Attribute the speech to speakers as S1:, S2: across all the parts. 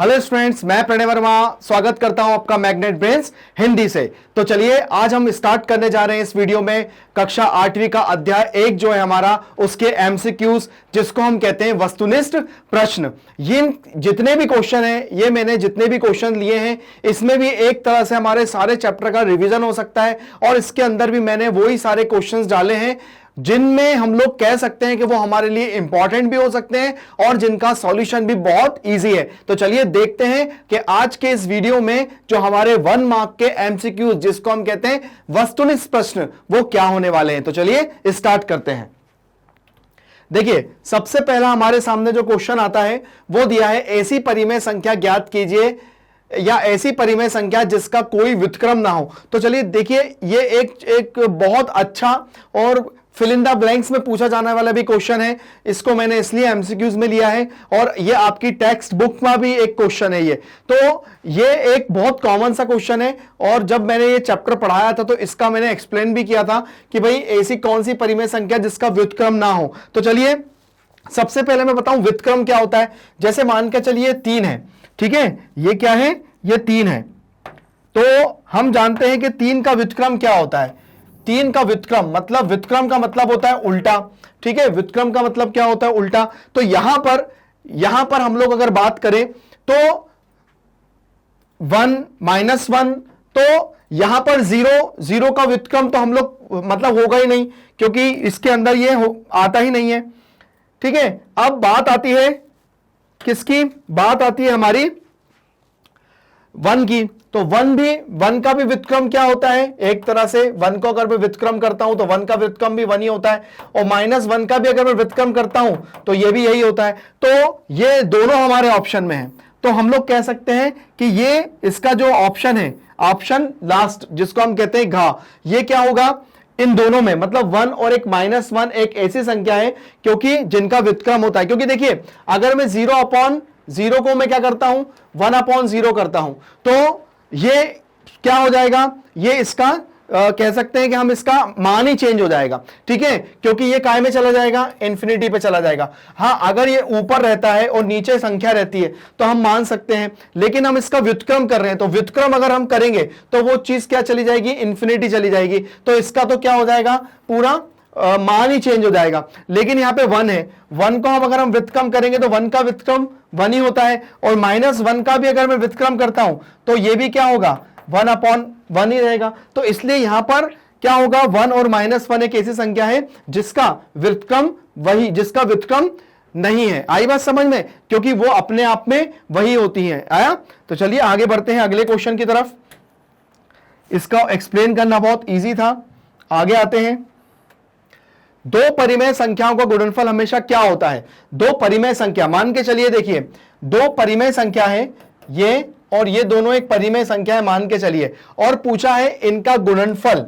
S1: Hello students, मैं प्रणय वर्मा स्वागत करता हूं आपका मैग्नेट ब्रेन्स हिंदी से। तो चलिए आज हम स्टार्ट करने जा रहे हैं इस वीडियो में कक्षा 8वीं का अध्याय 1 जो है हमारा, उसके एमसीक्यूज, जिसको हम कहते हैं वस्तुनिष्ठ प्रश्न। ये जितने भी क्वेश्चन हैं, ये मैंने जितने भी क्वेश्चन लिए हैं, इसमें भी एक तरह से हमारे सारे चैप्टर का रिवीजन हो सकता है और इसके अंदर भी मैंने वही सारे क्वेश्चंस डाले हैं जिनमें हम लोग कह सकते हैं कि वो हमारे लिए इंपॉर्टेंट भी हो सकते हैं और जिनका सॉल्यूशन भी बहुत इजी है। तो चलिए देखते हैं कि आज के इस वीडियो में जो हमारे 1 मार्क के एमसीक्यूज, जिसको हम कहते हैं वस्तुनिष्ठ प्रश्न, वो क्या होने वाले हैं। तो चलिए स्टार्ट करते हैं। देखिए, सबसे पहला हमारे सामने जो क्वेश्चन आता है वो दिया है, ऐसी परिमेय संख्या ज्ञात कीजिए या ऐसी परिमेय संख्या जिसका कोई व्युत्क्रम ना हो। तो चलिए देखिए, ये एक बहुत अच्छा और फिल इन द ब्लैंक्स में पूछा जाने वाला भी क्वेश्चन है। इसको मैंने इसलिए एमसीक्यूज में लिया है और ये आपकी टेक्स्ट बुक में भी एक क्वेश्चन है। तो ये एक बहुत कॉमन सा क्वेश्चन है और जब मैंने ये चैप्टर पढ़ाया था तो इसका मैंने एक्सप्लेन भी किया था कि भाई ऐसी कौन सी परिमेय संख्या जिसका व्युत्क्रम ना हो। तो चलिए सबसे पहले मैं बताऊं व्युत्क्रम क्या होता है। जैसे मान के चलिए 3 है, ठीक है, ये क्या है, ये 3 है। तो हम जानते हैं कि 3 का व्युत्क्रम क्या होता है। 3 का व्युत्क्रम मतलब, व्युत्क्रम का मतलब होता है उल्टा, ठीक है। व्युत्क्रम का मतलब क्या होता है, उल्टा। तो यहां पर हम लोग अगर बात करें तो 1 -1, तो यहां पर 0 का व्युत्क्रम तो हम लोग मतलब होगा ही नहीं, क्योंकि इसके अंदर ये आता ही नहीं है, ठीक है। अब बात आती है किसकी, बात आती है हमारी 1 की। तो 1 का भी व्युत्क्रम क्या होता है, एक तरह से 1 को अगर मैं व्युत्क्रम करता हूं तो 1 का व्युत्क्रम भी 1 ही होता है, और -1 का भी अगर मैं व्युत्क्रम करता हूं तो ये भी यही होता है। तो ये दोनों हमारे ऑप्शन में है। तो हम लोग कह सकते हैं कि ये इसका जो ऑप्शन है, ऑप्शन लास्ट, जिसको हम कहते हैं घा, ये क्या होगा इन दोनों में, मतलब 1 और एक -1 एक ऐसी संख्या है क्योंकि जिनका व्युत्क्रम होता है। क्योंकि देखिए, अगर मैं 0/0 को मैं क्या करता हूं, 1/0 करता हूं, तो ये क्या हो जाएगा, ये इसका कह सकते हैं कि हम इसका मान ही चेंज हो जाएगा, ठीक है, क्योंकि ये काय में चला जाएगा, इंफिनिटी पे चला जाएगा। हां, अगर ये ऊपर रहता है और नीचे संख्या रहती है तो हम मान सकते हैं, लेकिन हम इसका व्युत्क्रम कर रहे हैं, तो व्युत्क्रम अगर हम करेंगे तो वो चीज क्या चली जाएगी, इंफिनिटी चली जाएगी। तो इसका तो क्या हो जाएगा, पूरा मान ही चेंज हो जाएगा। लेकिन यहां पे 1 है, 1 को हम अगर हम व्युत्क्रम करेंगे तो 1 का व्युत्क्रम 1 ही होता है, और -1 का भी अगर मैं व्युत्क्रम करता हूं तो ये भी क्या होगा, 1/1 ही रहेगा। तो इसलिए यहां पर क्या होगा, 1 और -1 एक ऐसी संख्या है जिसका व्युत्क्रम नहीं है। आई बात समझ में, क्योंकि वो अपने आप में वही होती है। आया। तो चलिए आगे बढ़ते हैं अगले क्वेश्चन की तरफ। इसका एक्सप्लेन करना बहुत ईजी था। आगे आते हैं। 2 परिमेय संख्याओं का गुणनफल हमेशा क्या होता है। 2 परिमेय संख्या, मान के चलिए, देखिए 2 परिमेय संख्या है, ये और ये दोनों एक परिमेय संख्या है मान के चलिए, और पूछा है इनका गुणनफल,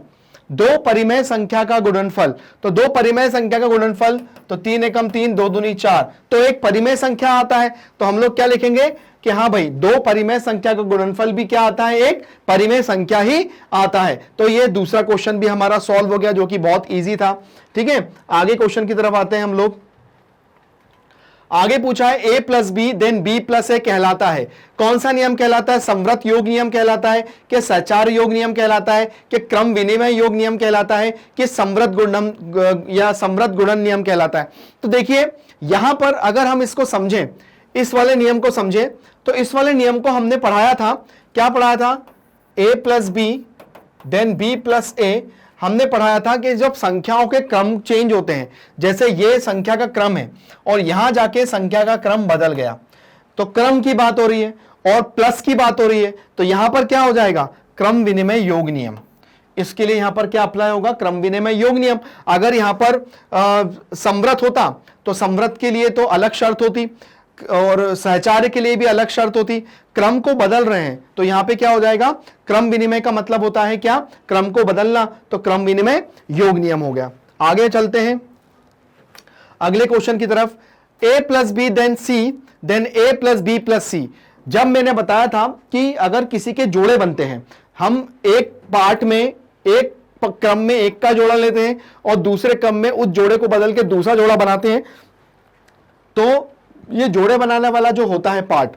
S1: 2 परिमेय संख्या का गुणनफल। तो 2 परिमेय संख्या का गुणनफल, तो 3 एकम 3, 2 दूनी 4, तो एक परिमेय संख्या आता है। तो हम लोग क्या लिखेंगे कि हाँ भाई, 2 परिमेय संख्या का गुणनफल भी क्या आता है, एक परिमेय संख्या ही आता है। तो ये दूसरा क्वेश्चन भी हमारा सॉल्व हो गया, जो कि बहुत इजी था, ठीक है। आगे क्वेश्चन की तरफ आते हैं हम लोग। आगे पूछा है a + b then b + a कहलाता है। कौन सा नियम कहलाता है, समव्रत योग नियम कहलाता है, कि सहचार योग नियम कहलाता है, कि क्रम विनिमय योग नियम कहलाता है, कि समव्रत गुणन नियम कहलाता है। तो देखिए यहां पर अगर हम इसको समझें, इस वाले नियम को समझें, तो इस वाले नियम को हमने पढ़ाया था, क्या पढ़ाया था, a + b then b + a। हमने पढ़ाया था कि जब संख्याओं के क्रम चेंज होते हैं, जैसे ये संख्या का क्रम है और यहां जाके संख्या का क्रम बदल गया, तो क्रम की बात हो रही है और प्लस की बात हो रही है, तो यहां पर क्या हो जाएगा, क्रम विनिमय योग नियम। इसके लिए यहां पर क्या अप्लाई होगा, क्रम विनिमय योग नियम। अगर यहां पर समव्रत होता तो समव्रत के लिए तो अलग शर्त होती और सहचार्य के लिए भी अलग शर्त होती। क्रम को बदल रहे हैं तो यहां पे क्या हो जाएगा, क्रम विनिमय का मतलब होता है क्या, क्रम को बदलना, तो क्रम विनिमय योग नियम हो गया। आगे चलते हैं अगले क्वेश्चन की तरफ। a + b then c then a + b + c। जब मैंने बताया था कि अगर किसी के जोड़े बनते हैं, हम एक पार्ट में, एक क्रम में एक का जोड़ा लेते हैं और दूसरे क्रम में उस जोड़े को बदल के दूसरा जोड़ा बनाते हैं, तो ये जोड़े बनाने वाला जो होता है पार्ट,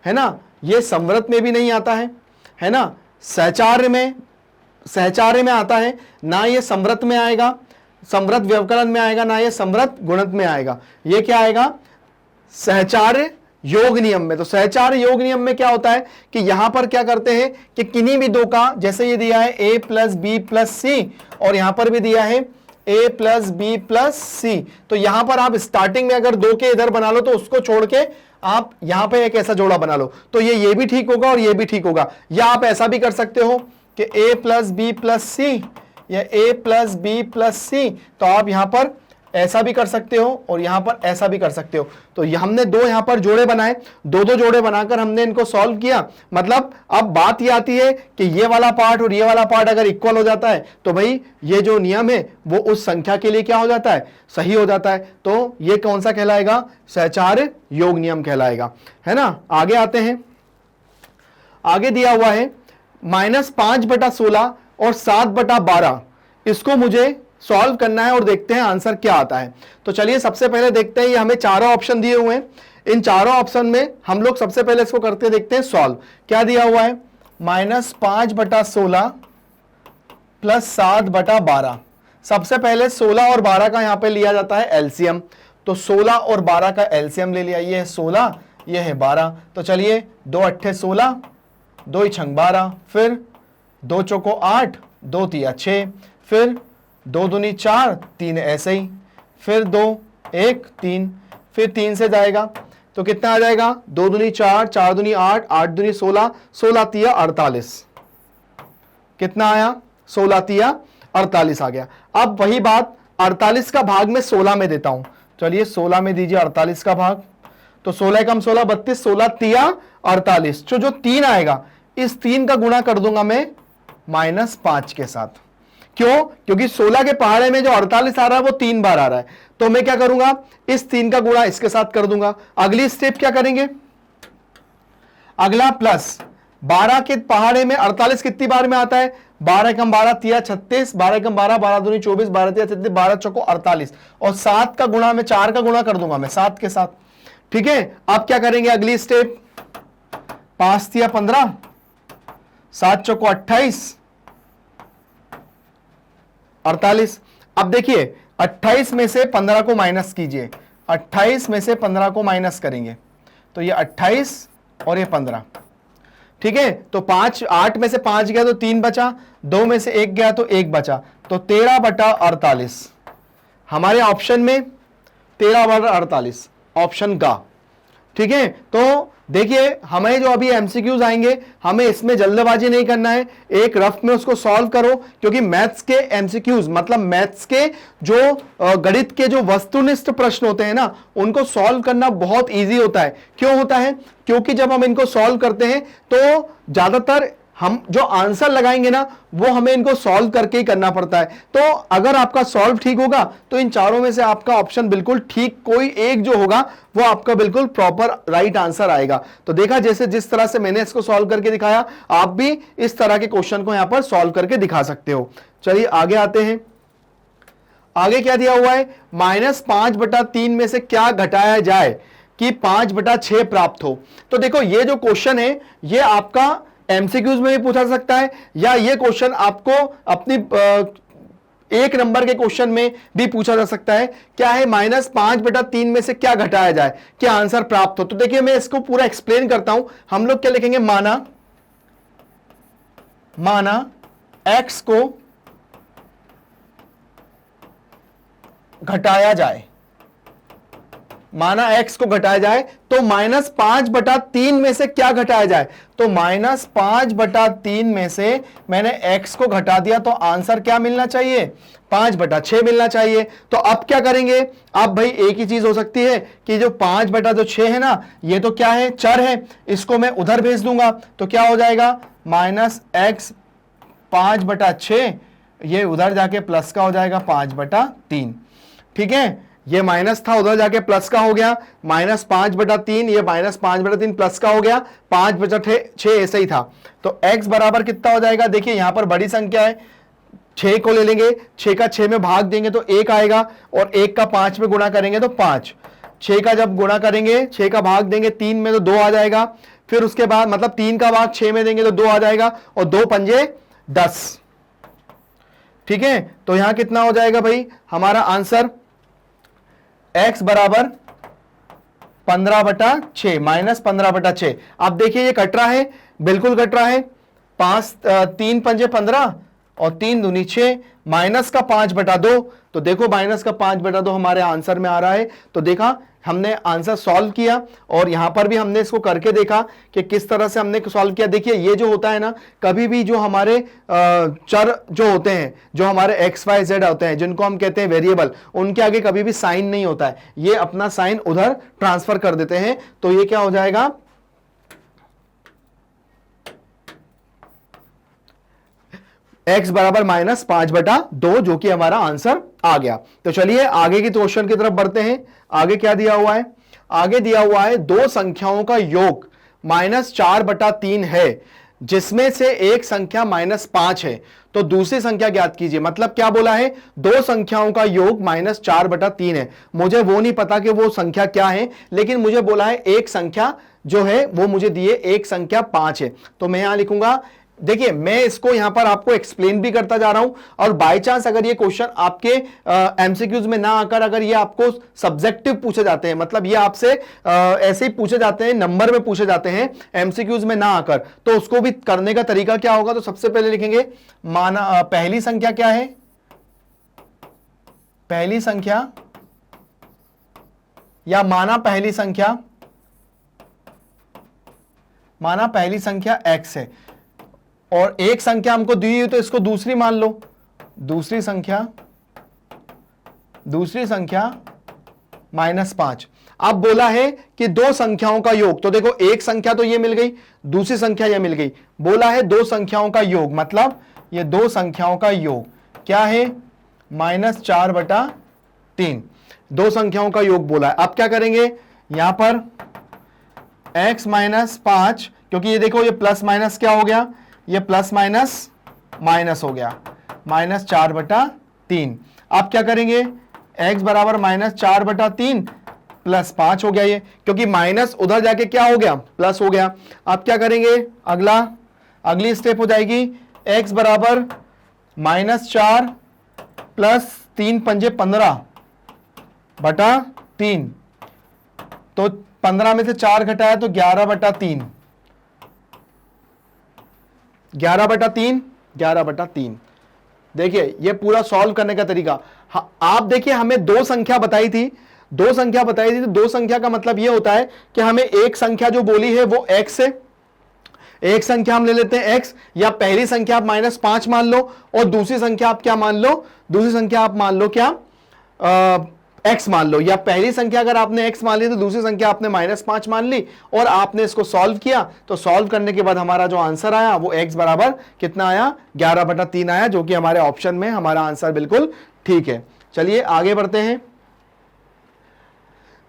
S1: है ना, ये संवृत में भी नहीं आता है ना, सहचार्य में आता है, ना ये संवृत में आएगा, संवृत व्यवकलन में आएगा, ना ये संवृत गुणत में आएगा। ये क्या आएगा, सहचार्य योग नियम में। तो सहचार्य योग नियम में क्या होता है कि यहां पर क्या करते हैं कि किन्हीं भी दो का, जैसे ये दिया है a प्लस बी प्लस सी, और यहां पर भी दिया है a प्लस बी प्लस सी, तो यहां पर आप स्टार्टिंग में अगर दो के इधर बना लो तो उसको छोड़ के आप यहां पे एक ऐसा जोड़ा बना लो, तो ये भी ठीक होगा और ये भी ठीक होगा। या आप ऐसा भी कर सकते हो कि a प्लस बी प्लस सी या a प्लस बी प्लस सी, तो आप यहां पर ऐसा भी कर सकते हो और यहां पर ऐसा भी कर सकते हो। तो हमने दो यहां पर जोड़े बनाए, दो जोड़े बनाकर हमने इनको सॉल्व किया। मतलब अब बात ये आती है कि ये वाला पार्ट और ये वाला पार्ट अगर इक्वल हो जाता है तो भाई ये जो नियम है वो उस संख्या के लिए क्या हो जाता है, सही हो जाता है। तो ये कौन सा कहलाएगा, सहचार्य योग नियम कहलाएगा, है ना। आगे आते हैं, आगे दिया हुआ है -5/16 और 7/12, इसको मुझे सॉल्व करना है और देखते हैं आंसर क्या आता है। तो चलिए सबसे पहले देखते हैं, ये हमें चारों ऑप्शन दिए हुए हैं, इन चारों ऑप्शन में हम लोग सबसे पहले इसको करते देखते हैं सॉल्व। क्या दिया हुआ है, -5/16 प्लस 7/12। सबसे पहले 16 और 12 का यहां पे लिया जाता है एलसीएम, तो 16 और 12 का एलसीएम ले लिया। ये है 16, ये है 12, तो चलिए 2 8 16, 2 छंग 12, फिर 2 चौको 8, 2 तिया 6, फिर 2 दूनी 4, 3 ऐसे ही, फिर 2 1 3, फिर 3 से जाएगा तो कितना आ जाएगा, 2 दूनी 4, 4 दूनी 8, 8 दूनी 16, 16 तिया 48, कितना आया, 16 तिया 48 आ गया। अब वही बात 48 का भाग में 16 में देता हूं, चलिए 16 में दीजिए 48 का भाग, तो 16 कम 16 32, 16 तिया 48, जो 3 आएगा इस 3 का गुणा कर दूंगा मैं -5 के साथ। क्यों, क्योंकि 16 के पहाड़े में जो 48 आ रहा है वो 3 बार आ रहा है, तो मैं क्या करूंगा, इस 3 का गुणा इसके साथ कर दूंगा। अगली स्टेप क्या करेंगे, अगला प्लस 12 के पहाड़े में 48 कितनी बार में आता है, 12 कम 12 तिया 36, 12 कम 12, 12 दूनी 24, 12 तिया 36, 12 चौको 48, और 7 का गुणा में 4 का गुणा कर दूंगा मैं 7 के साथ। ठीक है, अब क्या करेंगे, अगली स्टेप 5 तिया 15, 7 चौको 28, 48। अब देखिए 28 में से 15 को माइनस कीजिए, 28 में से 15 को माइनस करेंगे तो ये 28 और ये 15, ठीक है। तो 8 में से 5 गया तो 3 बचा, 2 में से 1 गया तो 1 बचा, तो 13/48 हमारे ऑप्शन में 13/48 ऑप्शन का। ठीक है, तो देखिए हमें जो अभी एमसीक्यूज आएंगे हमें इसमें जल्दबाजी नहीं करना है, एक रफ में उसको सॉल्व करो, क्योंकि मैथ्स के एमसीक्यूज मतलब मैथ्स के जो गणित के जो वस्तुनिष्ठ प्रश्न होते हैं ना, उनको सॉल्व करना बहुत इजी होता है। क्यों होता है, क्योंकि जब हम इनको सॉल्व करते हैं तो ज्यादातर हम जो आंसर लगाएंगे ना वो हमें इनको सॉल्व करके ही करना पड़ता है। तो अगर आपका सॉल्व ठीक होगा तो इन चारों में से आपका ऑप्शन बिल्कुल ठीक कोई एक जो होगा वो आपका बिल्कुल प्रॉपर राइट आंसर आएगा। तो देखा, जैसे जिस तरह से मैंने इसको सॉल्व करके दिखाया, आप भी इस तरह के क्वेश्चन को यहां पर सॉल्व करके दिखा सकते हो। चलिए आगे आते हैं, आगे क्या दिया हुआ है, -5/3 में से क्या घटाया जाए कि 5/6 प्राप्त हो। तो देखो ये जो क्वेश्चन है ये आपका एमसीक्यूज में भी पूछा जा सकता है, या ये क्वेश्चन आपको अपनी 1 नंबर के क्वेश्चन में भी पूछा जा सकता है। क्या है, -5/3 में से क्या घटाया जाए कि आंसर प्राप्त हो। तो देखिए मैं इसको पूरा एक्सप्लेन करता हूं। हम लोग क्या लिखेंगे, माना x को घटाया जाए, माना x को घटाया जाए तो -5/3 में से क्या घटाया जाए, तो -5/3 में से मैंने x को घटा दिया तो आंसर क्या मिलना चाहिए, 5/6 मिलना चाहिए। तो अब क्या करेंगे, अब भाई एक ही चीज हो सकती है कि जो 5/6 है ना, ये तो क्या है, चर है, इसको मैं उधर भेज दूंगा तो क्या हो जाएगा, -x 5/6, ये उधर जाके प्लस का हो जाएगा 5/3। ठीक है, ये माइनस था उधर जाके प्लस का हो गया, -5/3, ये -5/3 प्लस का हो गया, 5/6 ऐसे ही था। तो x बराबर कितना हो जाएगा, देखिए यहां पर बड़ी संख्या है, 6 को ले लेंगे, 6 का 6 में भाग देंगे तो 1 आएगा, और 1 का 5 में गुणा करेंगे तो 5, 6 का जब गुणा करेंगे 6 का भाग देंगे 3 में तो 2 आ जाएगा, फिर उसके बाद मतलब 3 का भाग 6 में देंगे तो 2 आ जाएगा, और 2 पंजे 10। ठीक है, तो यहां कितना हो जाएगा भाई हमारा आंसर, x बराबर 15/6 माइनस 15/6। अब देखिए ये कट रहा है, बिल्कुल कट रहा है, 3 पंजे 15 और 3 दूनी 6, माइनस का 5/2, तो देखो माइनस का 5/2 हमारे आंसर में आ रहा है। तो देखा हमने आंसर सॉल्व किया, और यहां पर भी हमने इसको करके देखा कि किस तरह से हमने सॉल्व किया। देखिए ये जो होता है ना, कभी भी जो हमारे चर जो होते हैं, जो हमारे एक्स वाई जेड होते हैं, जिनको हम कहते हैं वेरिएबल, उनके आगे कभी भी साइन नहीं होता है, ये अपना साइन उधर ट्रांसफर कर देते हैं। तो ये क्या हो जाएगा, x बराबर -5/2, जो कि हमारा आंसर आ गया। तो चलिए आगे की क्वेश्चन की तरफ बढ़ते हैं। आगे क्या दिया हुआ है, आगे दिया हुआ है दो संख्याओं का योग -4/3 है, जिसमें से एक संख्या -5 है, तो दूसरी संख्या ज्ञात कीजिए। मतलब क्या बोला है, दो संख्याओं का योग -4/3 है। मुझे वो नहीं पता कि वो संख्या क्या है, लेकिन मुझे बोला है एक संख्या जो है वो मुझे दिए, एक संख्या 5 है। तो मैं यहां लिखूंगा, देखिए मैं इसको यहां पर आपको एक्सप्लेन भी करता जा रहा हूं, और बाय चांस अगर ये क्वेश्चन आपके एमसीक्यूज में ना आकर अगर ये आपको सब्जेक्टिव पूछे जाते हैं, मतलब ये आपसे ऐसे ही पूछे जाते हैं, नंबर में पूछे जाते हैं, एमसीक्यूज में ना आकर, तो उसको भी करने का तरीका क्या होगा। तो सबसे पहले लिखेंगे माना पहली संख्या क्या है, पहली संख्या या माना पहली संख्या, माना पहली संख्या x है, और एक संख्या हमको दी हुई तो इसको दूसरी मान लो, दूसरी संख्या -5। अब बोला है कि दो संख्याओं का योग, तो देखो एक संख्या तो ये मिल गई, दूसरी संख्या ये मिल गई, बोला है दो संख्याओं का योग, मतलब ये दो संख्याओं का योग क्या है, -4/3, दो संख्याओं का योग बोला है। अब क्या करेंगे, यहां पर x -5, क्योंकि ये देखो ये प्लस माइनस क्या हो गया, ये प्लस माइनस माइनस हो गया, -4/3। आप क्या करेंगे, x बराबर -4/3 +5 हो गया ये, क्योंकि माइनस उधर जाके क्या हो गया, प्लस हो गया। आप क्या करेंगे, अगली स्टेप हो जाएगी, x बराबर -4 + 3 पंजे 15/3, तो 15 में से 4 घटाया तो 11/3, 11/3। देखिए ये पूरा सॉल्व करने का तरीका। आप देखिए हमें दो संख्या बताई थी, तो दो संख्या का मतलब ये होता है कि हमें एक संख्या जो बोली है वो x है, एक संख्या हम ले लेते हैं x, या पहली संख्या आप -5 मान लो, और दूसरी संख्या आप क्या मान लो, दूसरी संख्या आप मान लो क्या, x मान लो, या पहली संख्या अगर आपने x मान ली तो दूसरी संख्या आपने -5 मान ली, और आपने इसको सॉल्व किया। तो सॉल्व करने के बाद हमारा जो आंसर आया वो x बराबर कितना आया, 11/3 आया, जो कि हमारे ऑप्शन में हमारा आंसर बिल्कुल ठीक है। चलिए आगे बढ़ते हैं।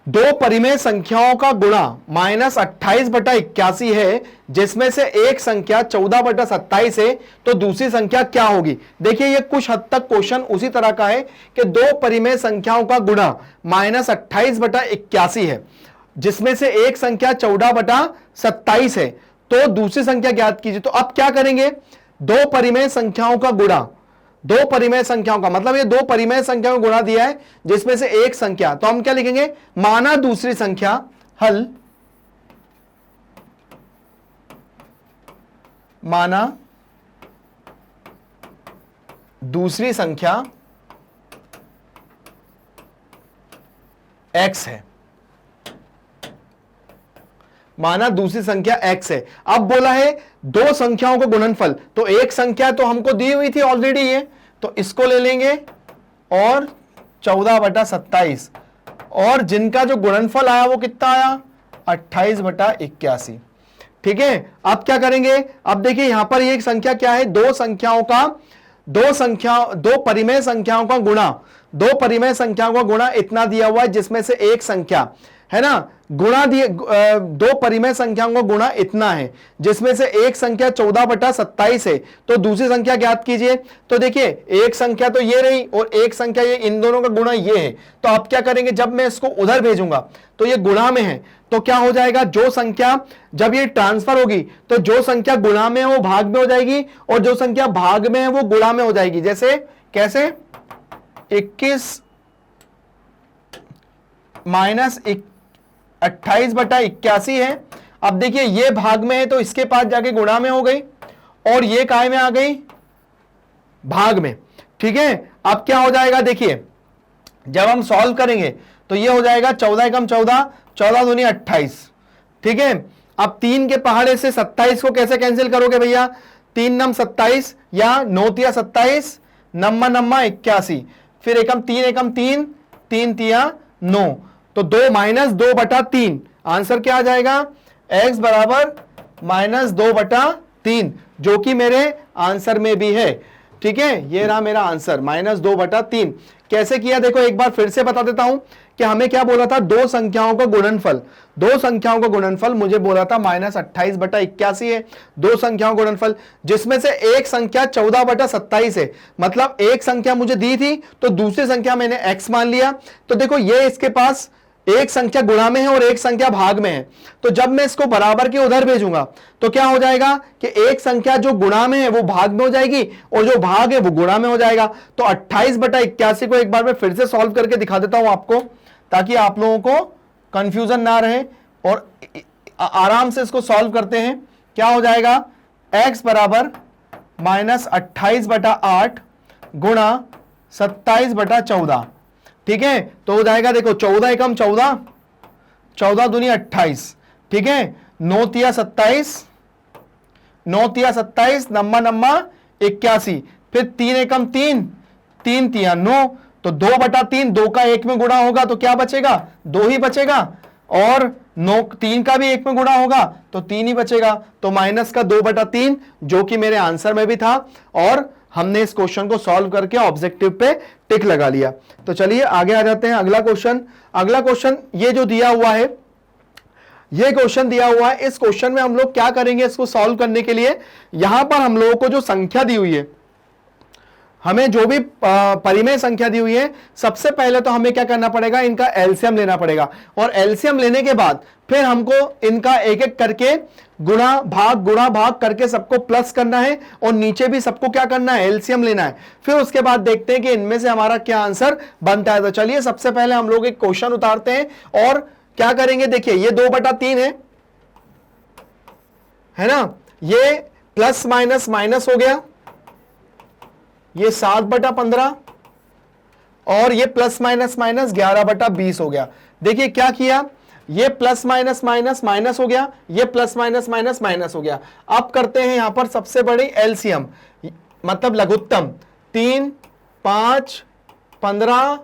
S1: दो परिमेय संख्याओं का गुणा -28/81 है, जिसमें से एक संख्या 14/27 है, तो दूसरी संख्या क्या होगी। देखिए ये कुछ हद तक क्वेश्चन उसी तरह का है कि दो परिमेय संख्याओं का गुणा -28/81 है, जिसमें से एक संख्या 14/27 है, तो दूसरी संख्या ज्ञात कीजिए। तो अब क्या करेंगे, दो परिमेय संख्याओं का गुणा, दो परिमेय संख्याओं का मतलब ये दो परिमेय संख्याओं को गुणा दिया है, जिसमें से एक संख्या, तो हम क्या लिखेंगे, माना दूसरी संख्या हल, माना दूसरी संख्या x है, माना दूसरी संख्या x है। अब बोला है दो संख्याओं को गुणनफल, तो एक संख्या तो हमको दी हुई थी ऑलरेडी ये, तो इसको ले लेंगे, और 14/27, और जिनका जो गुणनफल आया वो कितना आया, 28/81। ठीक है, अब क्या करेंगे, अब देखिए यहां पर ये एक संख्या क्या है, दो परिमेय संख्याओं का गुणा, दो परिमेय संख्याओं का गुणा इतना दिया हुआ है, जिसमें से एक संख्या है ना, गुणा दिए, दो परिमेय संख्याओं को गुणा इतना है, जिसमें से एक संख्या 14/27 है, तो दूसरी संख्या ज्ञात कीजिए। तो देखिए एक संख्या तो ये रही और एक संख्या ये, इन दोनों का गुणा ये है। तो आप क्या करेंगे, जब मैं इसको उधर भेजूंगा तो ये गुणा में है, तो क्या हो जाएगा, जो संख्या जब ये ट्रांसफर होगी तो जो संख्या गुणा में है वो भाग में हो जाएगी और जो संख्या भाग में है वो गुणा में हो जाएगी। जैसे कैसे, 21 माइनस 28/81 है। अब देखिए ये भाग में है तो इसके पास जाके गुणा में हो गई और ये काय में आ गई, भाग में। ठीक है, अब क्या हो जाएगा, देखिए जब हम सॉल्व करेंगे तो ये हो जाएगा 14 एकम 14, 14 दूनी 28। ठीक है, अब 3 के पहाड़े से 27 को कैसे कैंसिल करोगे भैया, 3 नम 27 या 9 तिया 27, नम्मा नम्मा 81, फिर एकम 3 एकम 3, 3 तिया 9, तो 2 माइनस 2/3। आंसर क्या आ जाएगा, x बराबर -2/3, जो कि मेरे आंसर में भी है। ठीक है, ये रहा मेरा आंसर -2/3। कैसे किया देखो, एक बार फिर से बता देता हूं कि हमें क्या बोला था, दो संख्याओं का गुणनफल, दो संख्याओं का गुणनफल मुझे बोला था -28/81 है। दो संख्याओं का गुणनफल जिसमें से एक संख्या 14/27 है, मतलब एक संख्या मुझे दी थी तो दूसरी संख्या मैंने x मान लिया। तो देखो ये इसके पास एक संख्या गुणा में है और एक संख्या भाग में है, तो जब मैं इसको बराबर के उधर भेजूंगा तो क्या हो जाएगा कि एक संख्या जो गुणा में है वो भाग में हो जाएगी और जो भाग है वो गुणा में हो जाएगा। तो 28/81 को एक बार मैं फिर से सॉल्व करके दिखा देता हूं आपको, ताकि आप लोगों को कंफ्यूजन ना रहे और आराम से इसको सॉल्व करते हैं। क्या हो जाएगा, x बराबर -28/8 गुणा 27/14। ठीक है, तो हो जाएगा देखो 14 एकम 14, 14 दूनी 28। ठीक है, 9 तिया 27, 9 तिया 27, नम्मा नम्मा 81, फिर 3 एकम 3, 3 तिया 9, तो 2/3, 2 का 1 में गुणा होगा तो क्या बचेगा, 2 ही बचेगा, और 9 3 का भी 1 में गुणा होगा तो 3 ही बचेगा। तो माइनस का 2/3, जो कि मेरे आंसर में भी था, और हमने इस क्वेश्चन को सॉल्व करके ऑब्जेक्टिव पे टिक लगा लिया। तो चलिए आगे आ जाते हैं, अगला क्वेश्चन। अगला क्वेश्चन ये जो दिया हुआ है, ये क्वेश्चन दिया हुआ है, इस क्वेश्चन में हम लोग क्या करेंगे, इसको सॉल्व करने के लिए यहां पर हम लोगों को जो संख्या दी हुई है, हमें जो भी परिमेय संख्या दी हुई है, सबसे पहले तो हमें क्या करना पड़ेगा, इनका एलसीएम लेना पड़ेगा, और एलसीएम लेने के बाद फिर हमको इनका एक एक करके गुणा भाग करके सबको प्लस करना है और नीचे भी सबको क्या करना है, एलसीएम लेना है। फिर उसके बाद देखते हैं कि इनमें से हमारा क्या आंसर बनता है। तो चलिए सबसे पहले हम लोग एक क्वेश्चन उतारते हैं और क्या करेंगे, देखिए ये 2/3 है ना, ये प्लस माइनस माइनस हो गया, ये 7/15 और ये प्लस माइनस माइनस 11/20 हो गया। देखिए क्या किया, ये प्लस माइनस माइनस माइनस हो गया, ये प्लस माइनस माइनस माइनस हो गया। अब करते हैं यहां पर सबसे बड़ी एलसीएम, मतलब लघुत्तम, 3, 5, 15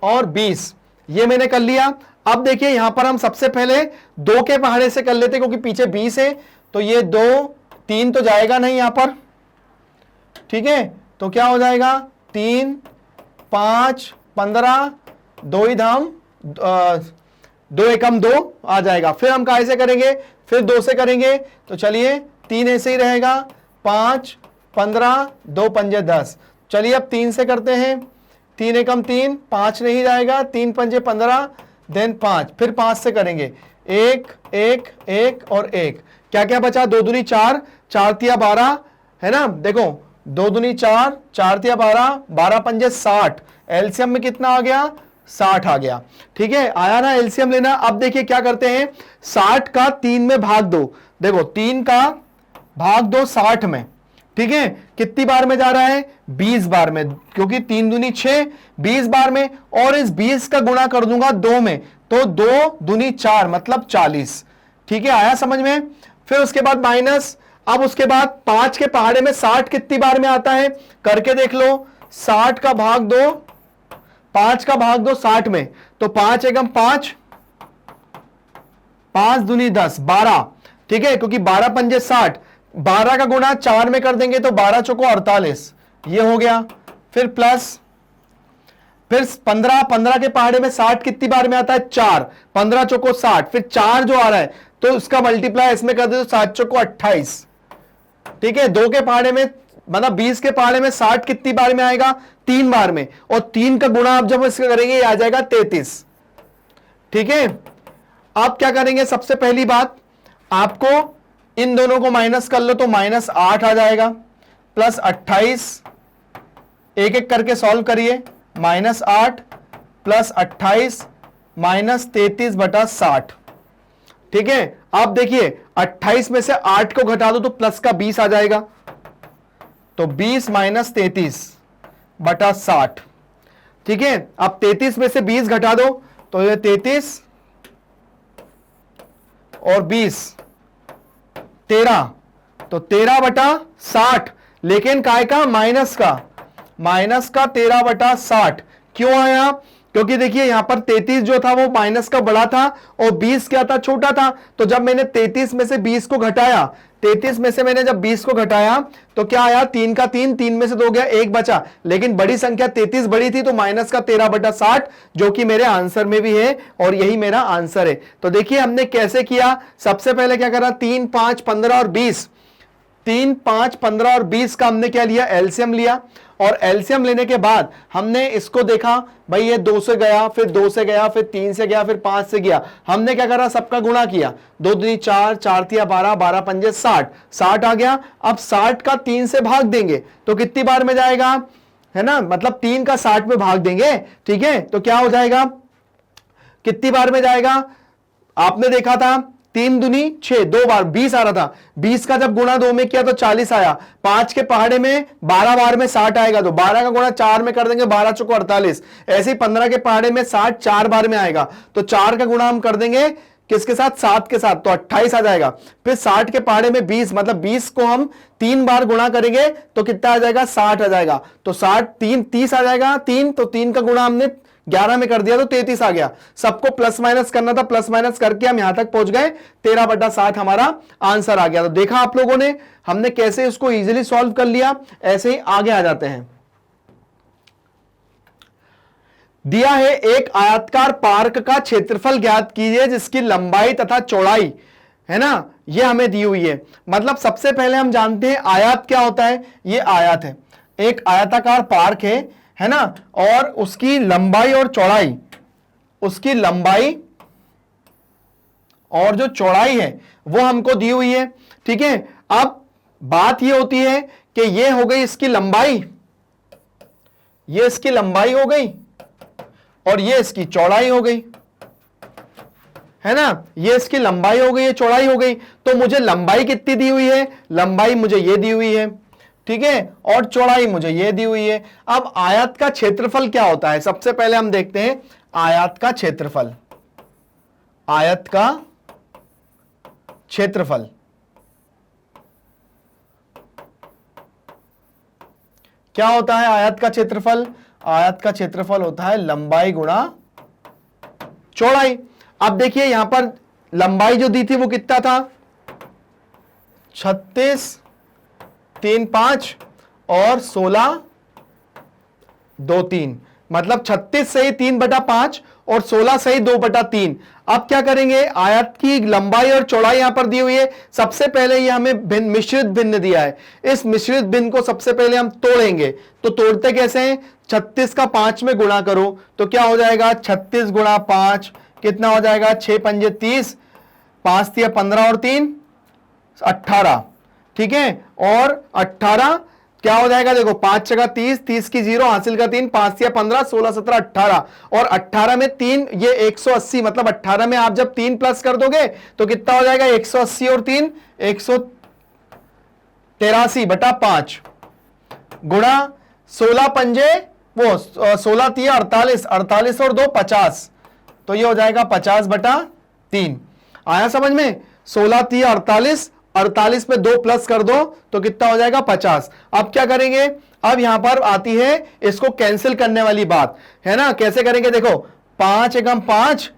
S1: और 20, ये मैंने कर लिया। अब देखिए यहां पर हम सबसे पहले 2 के पहाड़े से कर लेते, क्योंकि पीछे 20 है, तो ये 2, 3 तो जाएगा नहीं यहां पर। ठीक है, तो क्या हो जाएगा, 3, 5, 15, 2 ही धाम 2 एकम 2 आ जाएगा। फिर हम कैसे करेंगे, फिर 2 से करेंगे, तो चलिए 3 ऐसे ही रहेगा, 5, 15, 2 पंजे 10। चलिए अब 3 से करते हैं, 3 एकम 3, 5 नहीं जाएगा, 3 पंजे 15, देन 5, फिर 5 से करेंगे, 1, 1, 1 और 1, क्या क्या बचा, 2 दूनी 4, 4 तिया 12 है ना, देखो 2 दूनी 4, 4 तिया 12, 12 पंजे 60, एलसीएम में कितना आ गया, 60 आ गया। ठीक है, आया ना एलसीएम लेना। अब देखिए क्या करते हैं, 60 का 3 में भाग दो, देखो 3 का भाग दो 60 में। ठीक है, कितनी बार में जा रहा है, 20 बार में, क्योंकि 3 दूनी 6, 20 बार में, और इस 20 का गुणा कर दूंगा 2 में, तो 2 दूनी 4 मतलब 40। ठीक है, आया समझ में। फिर उसके बाद माइनस, अब उसके बाद 5 के पहाड़े में 60 कितनी बार में आता है, करके देख लो, 60 का भाग दो, 5 का भाग दो 60 में, तो 5 एकम 5, 5 दूनी 10, 12। ठीक है, क्योंकि 12 पंजे 60, 12 का गुणा 4 में कर देंगे तो 12 चौको 48, ये हो गया। फिर प्लस, फिर 15, 15 के पहाड़े में 60 कितनी बार में आता है? 4, 15 चौको 60, फिर 4 जो आ रहा है तो उसका मल्टीप्लाई इसमें कर दे तो 7 चौको 28। ठीक है, 2 के पहाड़े में मतलब 20 के पहाड़े में 60 कितनी बार में आएगा? 3 बार में, और 3 का गुणा आप जब इसका करेंगे ये आ जाएगा 33। ठीक है, आप क्या करेंगे? सबसे पहली बात, आपको इन दोनों को माइनस कर लो तो -8 आ जाएगा, प्लस 28, एक एक करके सॉल्व करिए। -8 प्लस 28 -33/60। ठीक है, आप देखिए 28 में से 8 को घटा दो तो प्लस का 20 आ जाएगा, तो 20 - 33/60। ठीक है, अब 33 में से 20 घटा दो तो ये 33 और 20 13, तो 13/60। लेकिन काय का? माइनस का 13/60 क्यों आया? क्योंकि देखिए यहां पर 33 जो था वो माइनस का बड़ा था और 20 क्या था? छोटा था। तो जब मैंने 33 में से 20 को घटाया, 33 में से मैंने जब 20 को घटाया तो क्या आया? 3 का 3, 3 में से 2 गया, 1 बचा। लेकिन बड़ी संख्या 33 बड़ी थी तो माइनस का 13/60 जो कि मेरे आंसर में भी है और यही मेरा आंसर है। तो देखिए हमने कैसे किया। सबसे पहले क्या करा? 3, 5, 15 और 20, 3, 5, 15 और 20 का हमने क्या लिया? एलसीएम लिया। और एलसीएम लेने के बाद हमने इसको देखा, भाई ये 2 से गया, फिर 2 से गया, फिर 3 से गया, फिर 5 से गया। हमने क्या करा? सबका गुणा किया। 2 दूनी 4, 4 तिया 12, 12 पंजे 60, 60 आ गया। अब 60 का 3 से भाग देंगे तो कितनी बार में जाएगा? है ना, मतलब 3 का 60 में भाग देंगे। ठीक है, तो क्या हो जाएगा? कितनी बार में जाएगा? आपने देखा था 3 दूनी 6, 2 बार 20 आ रहा था। 20 का जब गुणा 2 में किया तो 40 आया। 5 के पहाड़े में 12 बार में 60 आएगा, तो 12 का गुणा 4 में कर देंगे, 12 चौको 48। ऐसे ही 15 के पहाड़े में 60 4 बार में आएगा, तो 4 का गुणा हम कर देंगे किसके साथ? 7 के साथ, तो 28 आ जाएगा। फिर 60 के पहाड़े में 20, मतलब 20 को हम 3 बार गुणा करेंगे तो कितना आ जाएगा? 60 आ जाएगा। तो 60 3 30 आ जाएगा। 3, तो 3 का गुणा हमने 11 में कर दिया तो 33 आ गया। सबको प्लस माइनस करना था, प्लस माइनस करके हम यहां तक पहुंच गए, 13/60 हमारा आंसर आ गया। तो देखा आप लोगों ने हमने कैसे इसको इजीली सॉल्व कर लिया। ऐसे ही आगे आ जाते हैं। दिया है एक आयताकार पार्क का क्षेत्रफल ज्ञात कीजिए जिसकी लंबाई तथा चौड़ाई, है ना, ये हमें दी हुई है। मतलब सबसे पहले हम जानते हैं आयत क्या होता है। ये आयत है, एक आयताकार पार्क है ना, और उसकी लंबाई और चौड़ाई, उसकी लंबाई और जो चौड़ाई है वो हमको दी हुई है। ठीक है, अब बात ये होती है कि ये हो गई इसकी लंबाई, ये इसकी लंबाई हो गई और ये इसकी चौड़ाई हो गई, है ना, ये इसकी लंबाई हो गई, ये चौड़ाई हो गई। तो मुझे लंबाई कितनी दी हुई है? लंबाई मुझे ये दी हुई है, ठीक है, और चौड़ाई मुझे ये दी हुई है। अब आयत का क्षेत्रफल क्या होता है? सबसे पहले हम देखते हैं आयत का क्षेत्रफल। आयत का क्षेत्रफल क्या होता है? आयत का क्षेत्रफल, आयत का क्षेत्रफल होता है लंबाई गुणा चौड़ाई। अब देखिए यहां पर लंबाई जो दी थी वो कितना था? 36, 3, 5 और 16, 2, 3, मतलब 36 सही 3/5 और 16 सही 2/3। अब क्या करेंगे? आयत की लंबाई और चौड़ाई यहां पर दी हुई है। सबसे पहले ये हमें मिश्रित भिन्न दिया है। इस मिश्रित भिन्न को सबसे पहले हम तोड़ेंगे। तो तोड़ते कैसे हैं? 36 का 5 में गुणा करो तो क्या हो जाएगा? 36 गुणा 5 कितना हो जाएगा? 6 पंजे 30, 5 तिया 15 और 3 18। ठीक है, और 18 क्या हो जाएगा? देखो 5 जगह 30, 30 की 0, हासिल का 3, 5 या 15, 16, 17, 18 और 18 में 3 ये 180, मतलब 18 में आप जब 3 प्लस कर दोगे तो कितना हो जाएगा? 180 और 3 183/5 गुणा 16 पंजे वो 16 तिया 48, 48 और 2 50, तो ये हो जाएगा 50/3। आया समझ में? 16 तिया 48, 48 में 2 प्लस कर दो तो कितना हो जाएगा? 50। अब क्या करेंगे? अब यहां पर आती है इसको कैंसिल करने वाली बात, है ना। कैसे करेंगे? देखो 5 एकम 5,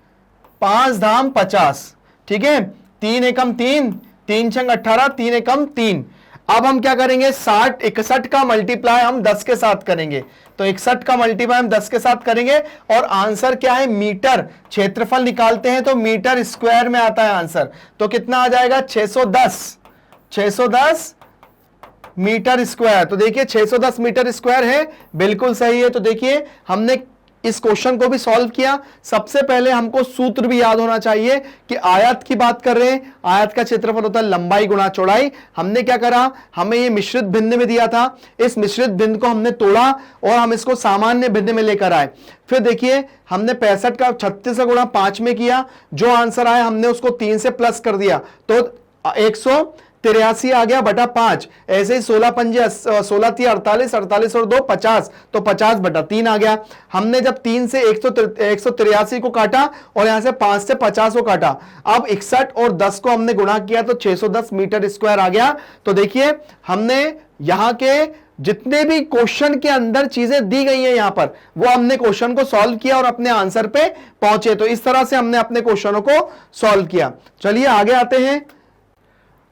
S1: 5 धाम 50, ठीक है, 3 एकम 3, 3 छंग 18, 3 एकम 3। अब हम क्या करेंगे, 61 का मल्टीप्लाई हम 10 के साथ करेंगे, तो 61 का मल्टीप्लाई हम 10 के साथ करेंगे और आंसर क्या है, मीटर। क्षेत्रफल निकालते हैं तो मीटर स्क्वायर में आता है आंसर, तो कितना आ जाएगा 610 मीटर स्क्वायर। तो देखिए 610 मीटर स्क्वायर है, बिल्कुल सही है। तो देखिए हमने इस क्वेश्चन को भी सॉल्व किया। सबसे पहले हमको सूत्र भी याद होना चाहिए कि आयत की बात कर रहे हैं, आयत का क्षेत्रफल होता है लंबाई गुणा चौड़ाई। हमने क्या करा, हमें ये मिश्रित भिन्न में दिया था, इस मिश्रित भिन्न को हमने तोड़ा और हम इसको सामान्य भिन्न में लेकर आए। फिर देखिए हमने 65 का 36 गुणा 5 में किया, जो आंसर आया हमने उसको 3 से प्लस कर दिया, तो 183 आ गया बटा 5। ऐसे ही 16 पंजे 16 थी 48, 48 और 2 50, तो 50 बटा 3 आ गया। हमने जब 3 से 183 को काटा और यहां से 5 से 50 को काटा, अब 61 और 10 को हमने गुणा किया तो 610 मीटर स्क्वायर आ गया। तो देखिए हमने यहां के जितने भी क्वेश्चन के अंदर चीजें दी गई हैं यहां पर, वो हमने क्वेश्चन को सॉल्व किया और अपने आंसर पे पहुंचे। तो इस तरह से हमने अपने क्वेश्चनों को सॉल्व किया। चलिए आगे आते हैं।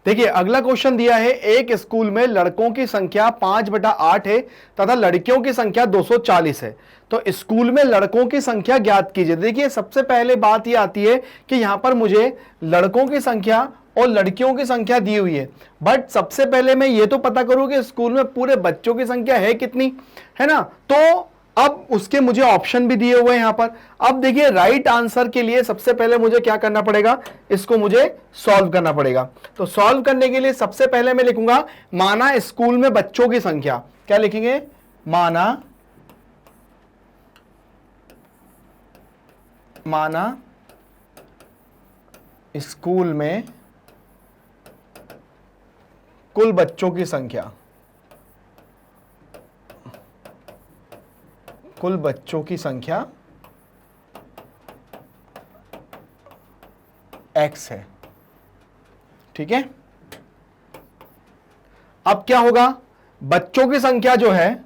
S1: देखिए अगला क्वेश्चन दिया है, एक स्कूल में लड़कों की संख्या 5/8 है तथा लड़कियों की संख्या 240 है, तो स्कूल में लड़कों की संख्या ज्ञात कीजिए। देखिए सबसे पहले बात यह आती है कि यहां पर मुझे लड़कों की संख्या और लड़कियों की संख्या दी हुई है, बट सबसे पहले मैं ये तो पता करूं कि स्कूल में पूरे बच्चों की संख्या है कितनी, है ना। तो अब उसके मुझे ऑप्शन भी दिए हुए हैं यहां पर। अब देखिए राइट आंसर के लिए सबसे पहले मुझे क्या करना पड़ेगा, इसको मुझे सॉल्व करना पड़ेगा। तो सॉल्व करने के लिए सबसे पहले मैं लिखूंगा माना स्कूल में बच्चों की संख्या, क्या लिखेंगे, माना स्कूल में कुल बच्चों की संख्या, कुल बच्चों की संख्या x है, ठीक है। अब क्या होगा, बच्चों की संख्या जो है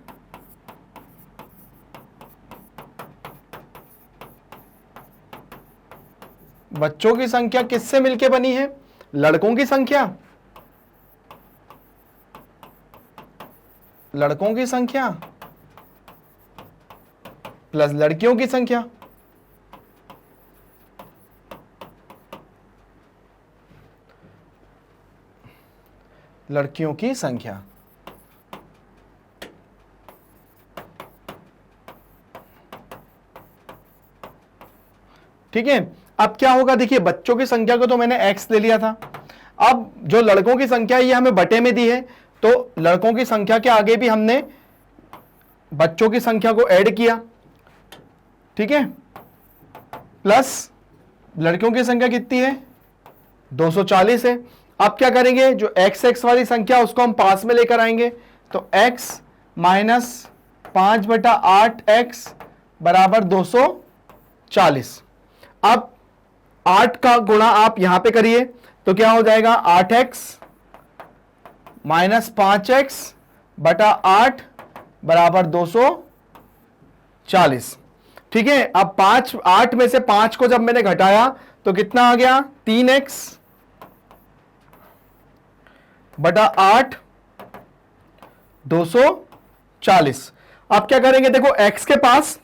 S1: बच्चों की संख्या किससे मिलके बनी है, लड़कों की संख्या, लड़कों की संख्या प्लस लड़कियों की संख्या। लड़कियों की संख्या, ठीक है। अब क्या होगा, देखिए बच्चों की संख्या को तो मैंने x ले लिया था, अब जो लड़कों की संख्या ये हमें बटे में दी है, तो लड़कों की संख्या के आगे भी हमने बच्चों की संख्या को ऐड किया, ठीक है, प्लस लड़कियों की संख्या कितनी है 240 है। अब क्या करेंगे, जो x वाली संख्या उसको हम पास में लेकर आएंगे, तो x माइनस 5/8x बराबर 240। अब 8 का गुणा आप यहां पे करिए तो क्या हो जाएगा, 8x माइनस 5x/8 बराबर 240, ठीक है। अब 8 में से 5 को जब मैंने घटाया तो कितना आ गया, 3x/8 240। अब क्या करेंगे, देखो x के पास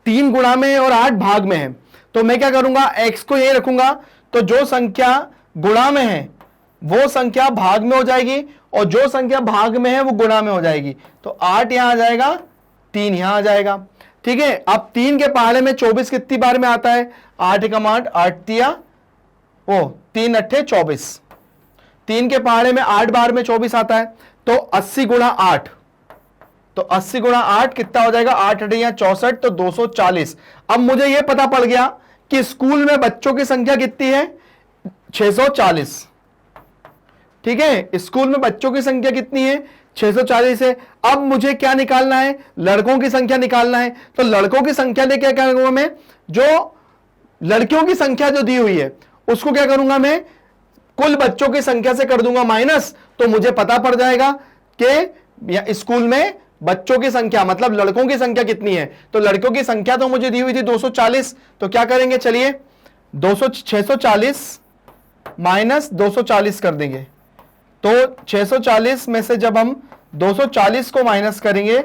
S1: 3 गुणा में और 8 भाग में है, तो मैं क्या करूंगा, x को यही रखूंगा, तो जो संख्या गुणा में है वो संख्या भाग में हो जाएगी और जो संख्या भाग में है वो गुणा में हो जाएगी। तो 8 यहां आ जाएगा, 3 यहां आ जाएगा, ठीक है। अब 3 के पहाड़े में 24 कितनी बार में आता है, 8 का मान 8 तिया 3 अट्ठे 24, 3 के पहाड़े में 8 बार में 24 आता है, तो 80 गुणा 8, तो 80 गुणा 8 कितना हो जाएगा, 8 अट्ठे 64, तो 240। अब मुझे यह पता पड़ गया कि स्कूल में बच्चों की संख्या कितनी है, 640, ठीक है। स्कूल में बच्चों की संख्या कितनी है, 640 है। अब मुझे क्या निकालना है, लड़कों की संख्या निकालना है, तो लड़कों की संख्या लेके क्या करूंगा मैं, जो लड़कियों की संख्या जो दी हुई है उसको क्या करूंगा मैं, कुल बच्चों की संख्या से कर दूंगा माइनस, तो मुझे पता पड़ जाएगा कि स्कूल में बच्चों की संख्या मतलब लड़कों की संख्या कितनी है। तो लड़कों की संख्या तो मुझे दी हुई थी 240, तो क्या करेंगे, चलिए 640 माइनस 240 कर देंगे, तो 640 में से जब हम 240 को माइनस करेंगे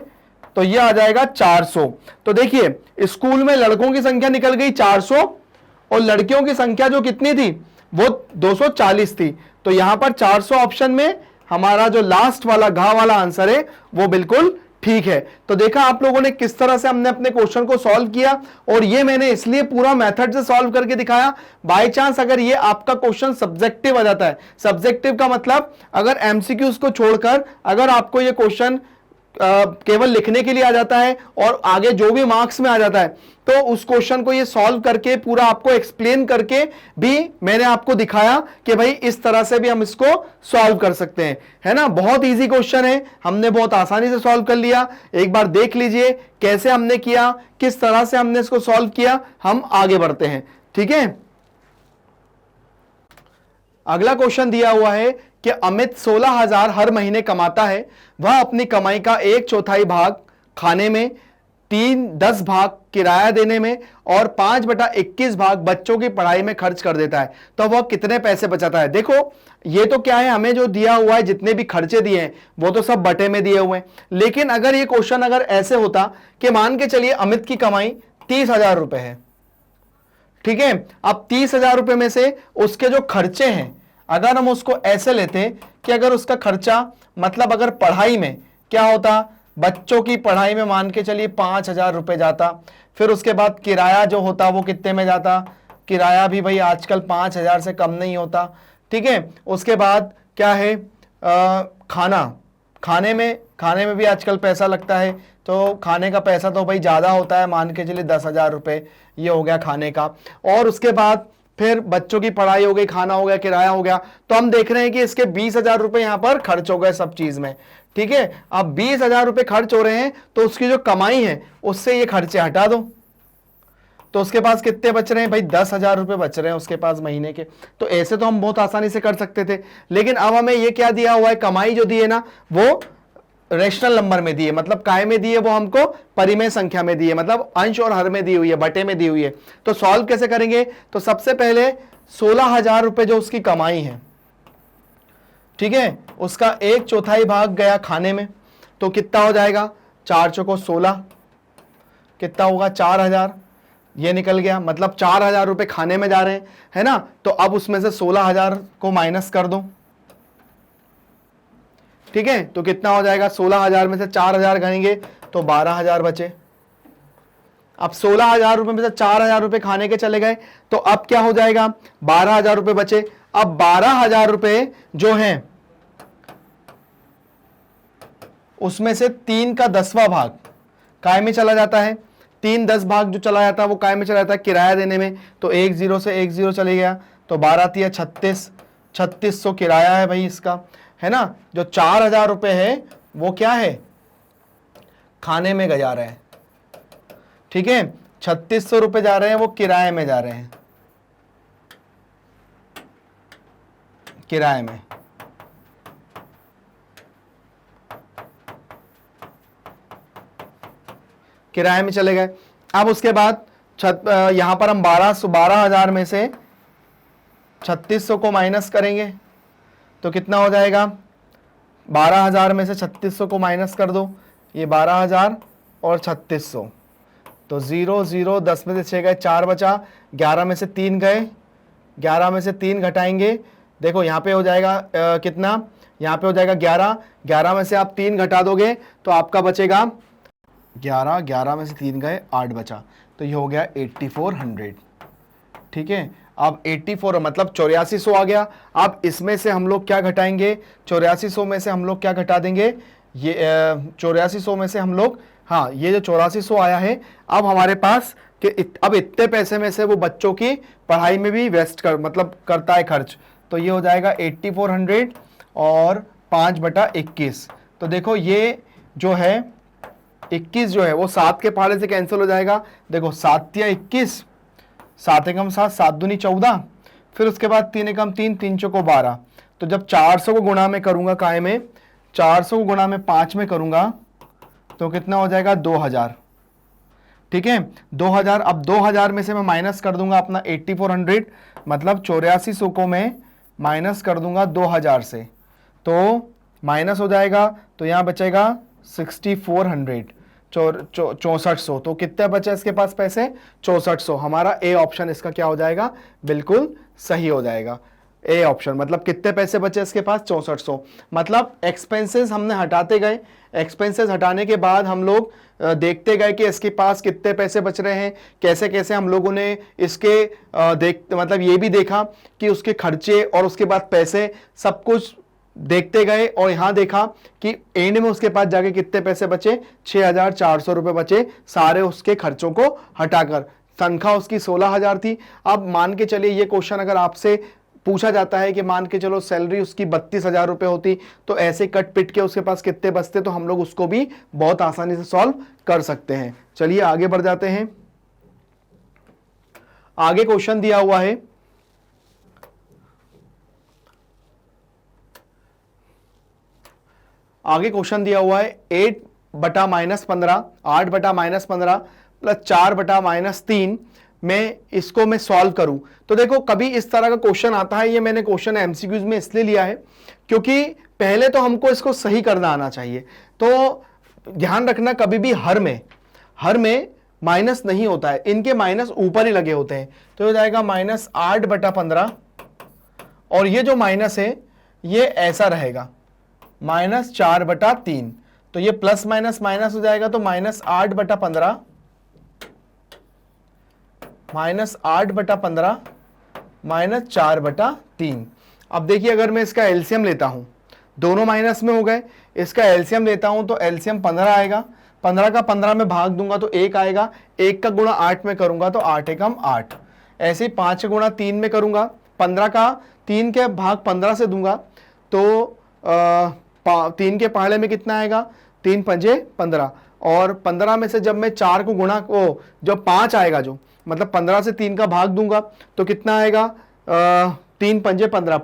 S1: तो ये आ जाएगा 400। तो देखिए स्कूल में लड़कों की संख्या निकल गई 400 और लड़कियों की संख्या जो कितनी थी वो 240 थी। तो यहां पर 400 ऑप्शन में हमारा जो लास्ट वाला घ वाला आंसर है वो बिल्कुल ठीक है। तो देखा आप लोगों ने किस तरह से हमने अपने क्वेश्चन को सॉल्व किया, और ये मैंने इसलिए पूरा मेथड से सॉल्व करके दिखाया। बाय चांस अगर ये आपका क्वेश्चन सब्जेक्टिव आ जाता है, सब्जेक्टिव का मतलब अगर एमसीक्यूज को छोड़कर अगर आपको ये क्वेश्चन केवल लिखने के लिए आ जाता है और आगे जो भी मार्क्स में आ जाता है, तो उस क्वेश्चन को ये सॉल्व करके पूरा आपको एक्सप्लेन करके भी मैंने आपको दिखाया कि भाई इस तरह से भी हम इसको सॉल्व कर सकते हैं, है ना। बहुत इजी क्वेश्चन है, हमने बहुत आसानी से सॉल्व कर लिया। एक बार देख लीजिए कैसे हमने किया, किस तरह से हमने इसको सॉल्व किया। हम आगे बढ़ते हैं, ठीक है। अगला क्वेश्चन दिया हुआ है कि अमित 16,000 हर महीने कमाता है। वह अपनी कमाई का 1/4 भाग खाने में, 3/10 भाग किराया देने में और 5/21 भाग बच्चों की पढ़ाई में खर्च कर देता है। तो वह कितने पैसे बचाता है। देखो ये तो क्या है, हमें जो दिया हुआ है, जितने भी खर्चे दिए हैं वो तो सब बटे में दिए हुए हैं। लेकिन अगर ये क्वेश्चन अगर ऐसे होता कि मान के चलिए अमित की कमाई 30,000 रुपए है, ठीक है। अब 30,000 रुपए में से उसके जो खर्चे हैं, अगर हम उसको ऐसे लेते कि अगर उसका खर्चा मतलब अगर पढ़ाई में क्या होता, बच्चों की पढ़ाई में मान के चलिए 5,000 रुपए जाता। फिर उसके बाद किराया जो होता वो कितने में जाता, किराया भी भाई आजकल 5,000 से कम नहीं होता, ठीक है। उसके बाद क्या है, खाने में भी आजकल पैसा लगता है। तो खाने का पैसा तो भाई ज़्यादा होता है, मान के चलिए 10,000 रुपये ये हो गया खाने का। और उसके बाद फिर बच्चों की पढ़ाई हो गई, खाना हो गया, किराया हो गया। तो हम देख रहे हैं कि इसके 20,000 रुपये यहाँ पर खर्च हो गए सब चीज़ में, ठीक है। अब 20,000 रुपये खर्च हो रहे हैं तो उसकी जो कमाई है उससे ये खर्चे हटा दो, तो उसके पास कितने बच रहे हैं भाई, 10,000 रुपये बच रहे हैं उसके पास महीने के। तो ऐसे तो हम बहुत आसानी से कर सकते थे, लेकिन अब हमें ये क्या दिया हुआ है, कमाई जो दी है ना वो रेशनल नंबर में दी है, मतलब काय में दी है, वो हमको परिमेय संख्या में दी है, मतलब अंश और हर में दी हुई है, बटे में दी हुई है। तो सॉल्व कैसे करेंगे, तो सबसे पहले 16,000 रुपये जो उसकी कमाई है, ठीक है, उसका 1/4 भाग गया खाने में, तो कितना हो जाएगा, 4 चौको 16, कितना होगा 4,000, ये निकल गया। मतलब 4,000 रुपये खाने में जा रहे हैं, है ना। तो अब उसमें से 16,000 को माइनस कर दो, ठीक है। तो कितना हो जाएगा, 16,000 में से 4,000 गनेंगे तो 12,000 बचे। अब 16,000 रुपये में से 4,000 रुपये खाने के चले गए, तो अब क्या हो जाएगा, 12,000 रुपये बचे। अब 12,000 रुपये जो हैं उसमें से 3/10वां भाग काय में चला जाता है, 3/10 भाग जो चला जाता है वो काय में चला जाता है, किराया देने में। तो 1 0 से 1 0 चले गया, तो 12 36, 3600 किराया है भाई इसका, है ना। जो 4,000 रुपये है वो क्या है, खाने में जा रहे हैं, ठीक है। 3600 रुपये जा रहे हैं वो किराए में जा रहे हैं, किराए में। किराए में चले गए। अब उसके बाद यहां पर हम 12,000 में से 3600 को माइनस करेंगे तो कितना हो जाएगा, 12,000 में से 3600 को माइनस कर दो, ये 12,000 और 3600, तो 0 0 10 में से 6 गए, 4 बचा, 11 में से 3 गए, 11 में से 3 घटाएंगे, देखो यहाँ पे हो जाएगा कितना, यहाँ पे हो जाएगा 11, 11 में से आप 3 घटा दोगे तो आपका बचेगा 11, 11 में से 3 गए, 8 बचा, तो ये हो गया 8400, ठीक है। अब 84 मतलब 8400 आ गया। अब इसमें से हम लोग क्या घटाएंगे, 8400 में से हम लोग क्या घटा देंगे, ये 8400 में से हम लोग, हाँ ये जो 8400 आया है, अब हमारे पास कि अब इतने पैसे में से वो बच्चों की पढ़ाई में भी वेस्ट मतलब करता है खर्च, तो ये हो जाएगा 8400 और 5/21। तो देखो ये जो है 21 जो है वो 7 के पहाड़े से कैंसिल हो जाएगा। देखो 7 या 21, 7 एकम 7, 7 दूनी 14, फिर उसके बाद 3 एकम 3, 3 चौको 12। तो जब 400 को गुणा में करूंगा काय में, 400 को गुणा में 5 में करूंगा तो कितना हो जाएगा, 2,000, ठीक है। 2,000, अब 2,000 में से मैं माइनस कर दूंगा अपना 8400, मतलब 8400 को मैं माइनस कर दूंगा 2,000 से, तो माइनस हो जाएगा, तो यहां बचेगा 6400, 6400। तो कितने बचे इसके पास पैसे? 6400। हमारा ए ऑप्शन इसका क्या हो जाएगा? बिल्कुल सही हो जाएगा। ए ऑप्शन मतलब कितने पैसे बचे इसके पास? 6400। मतलब एक्सपेंसेस हमने हटाते गए, एक्सपेंसेस हटाने के बाद हम लोग देखते गए कि इसके पास कितने पैसे बच रहे हैं, कैसे कैसे हम लोगों ने इसके मतलब ये भी देखा कि उसके खर्चे और उसके बाद पैसे सब कुछ देखते गए, और यहां देखा कि एंड में उसके पास जाके कितने पैसे बचे? 6400 रुपए बचे, सारे उसके खर्चों को हटाकर। तनख्वाह उसकी 16000 थी। अब मान के चलिए ये क्वेश्चन अगर आपसे पूछा जाता है कि मान के चलो सैलरी उसकी 32,000 रुपए होती, तो ऐसे कट पिट के उसके पास कितने बचते, तो हम लोग उसको भी बहुत आसानी से सॉल्व कर सकते हैं। चलिए आगे बढ़ जाते हैं। आगे क्वेश्चन दिया हुआ है, आगे क्वेश्चन दिया हुआ है 8 बटा -15, 8 बटा -15 प्लस 4 बटा -3 में इसको मैं सॉल्व करूं। तो देखो कभी इस तरह का क्वेश्चन आता है, ये मैंने क्वेश्चन एमसीक्यूज में इसलिए लिया है क्योंकि पहले तो हमको इसको सही करना आना चाहिए। तो ध्यान रखना कभी भी हर में माइनस नहीं होता है, इनके माइनस ऊपर ही लगे होते हैं। तो हो जाएगा -8 बटा 15, और ये जो माइनस है ये ऐसा रहेगा -4 बटा 3, तो ये प्लस माइनस माइनस हो जाएगा, तो -8 बटा 15, -8 बटा 15 -4 बटा 3। अब देखिए अगर मैं इसका एलसीएम लेता हूं, दोनों माइनस में हो गए, इसका एलसीएम लेता हूं तो एलसीएम 15 आएगा, 15 का 15 में भाग दूंगा तो 1 आएगा, 1 का गुणा 8 में करूंगा तो 8 एकम 8। ऐसे ही 5 गुणा 3 में करूंगा, 15 का 3 के भाग 15 से दूंगा तो 3 के पहाड़े में कितना आएगा? 3 पंजे 15, और 15 में से जब मैं 4 को गुणा जो 5 आएगा, जो मतलब 15 से 3 का भाग दूंगा तो कितना आएगा? 3 पंजे 15,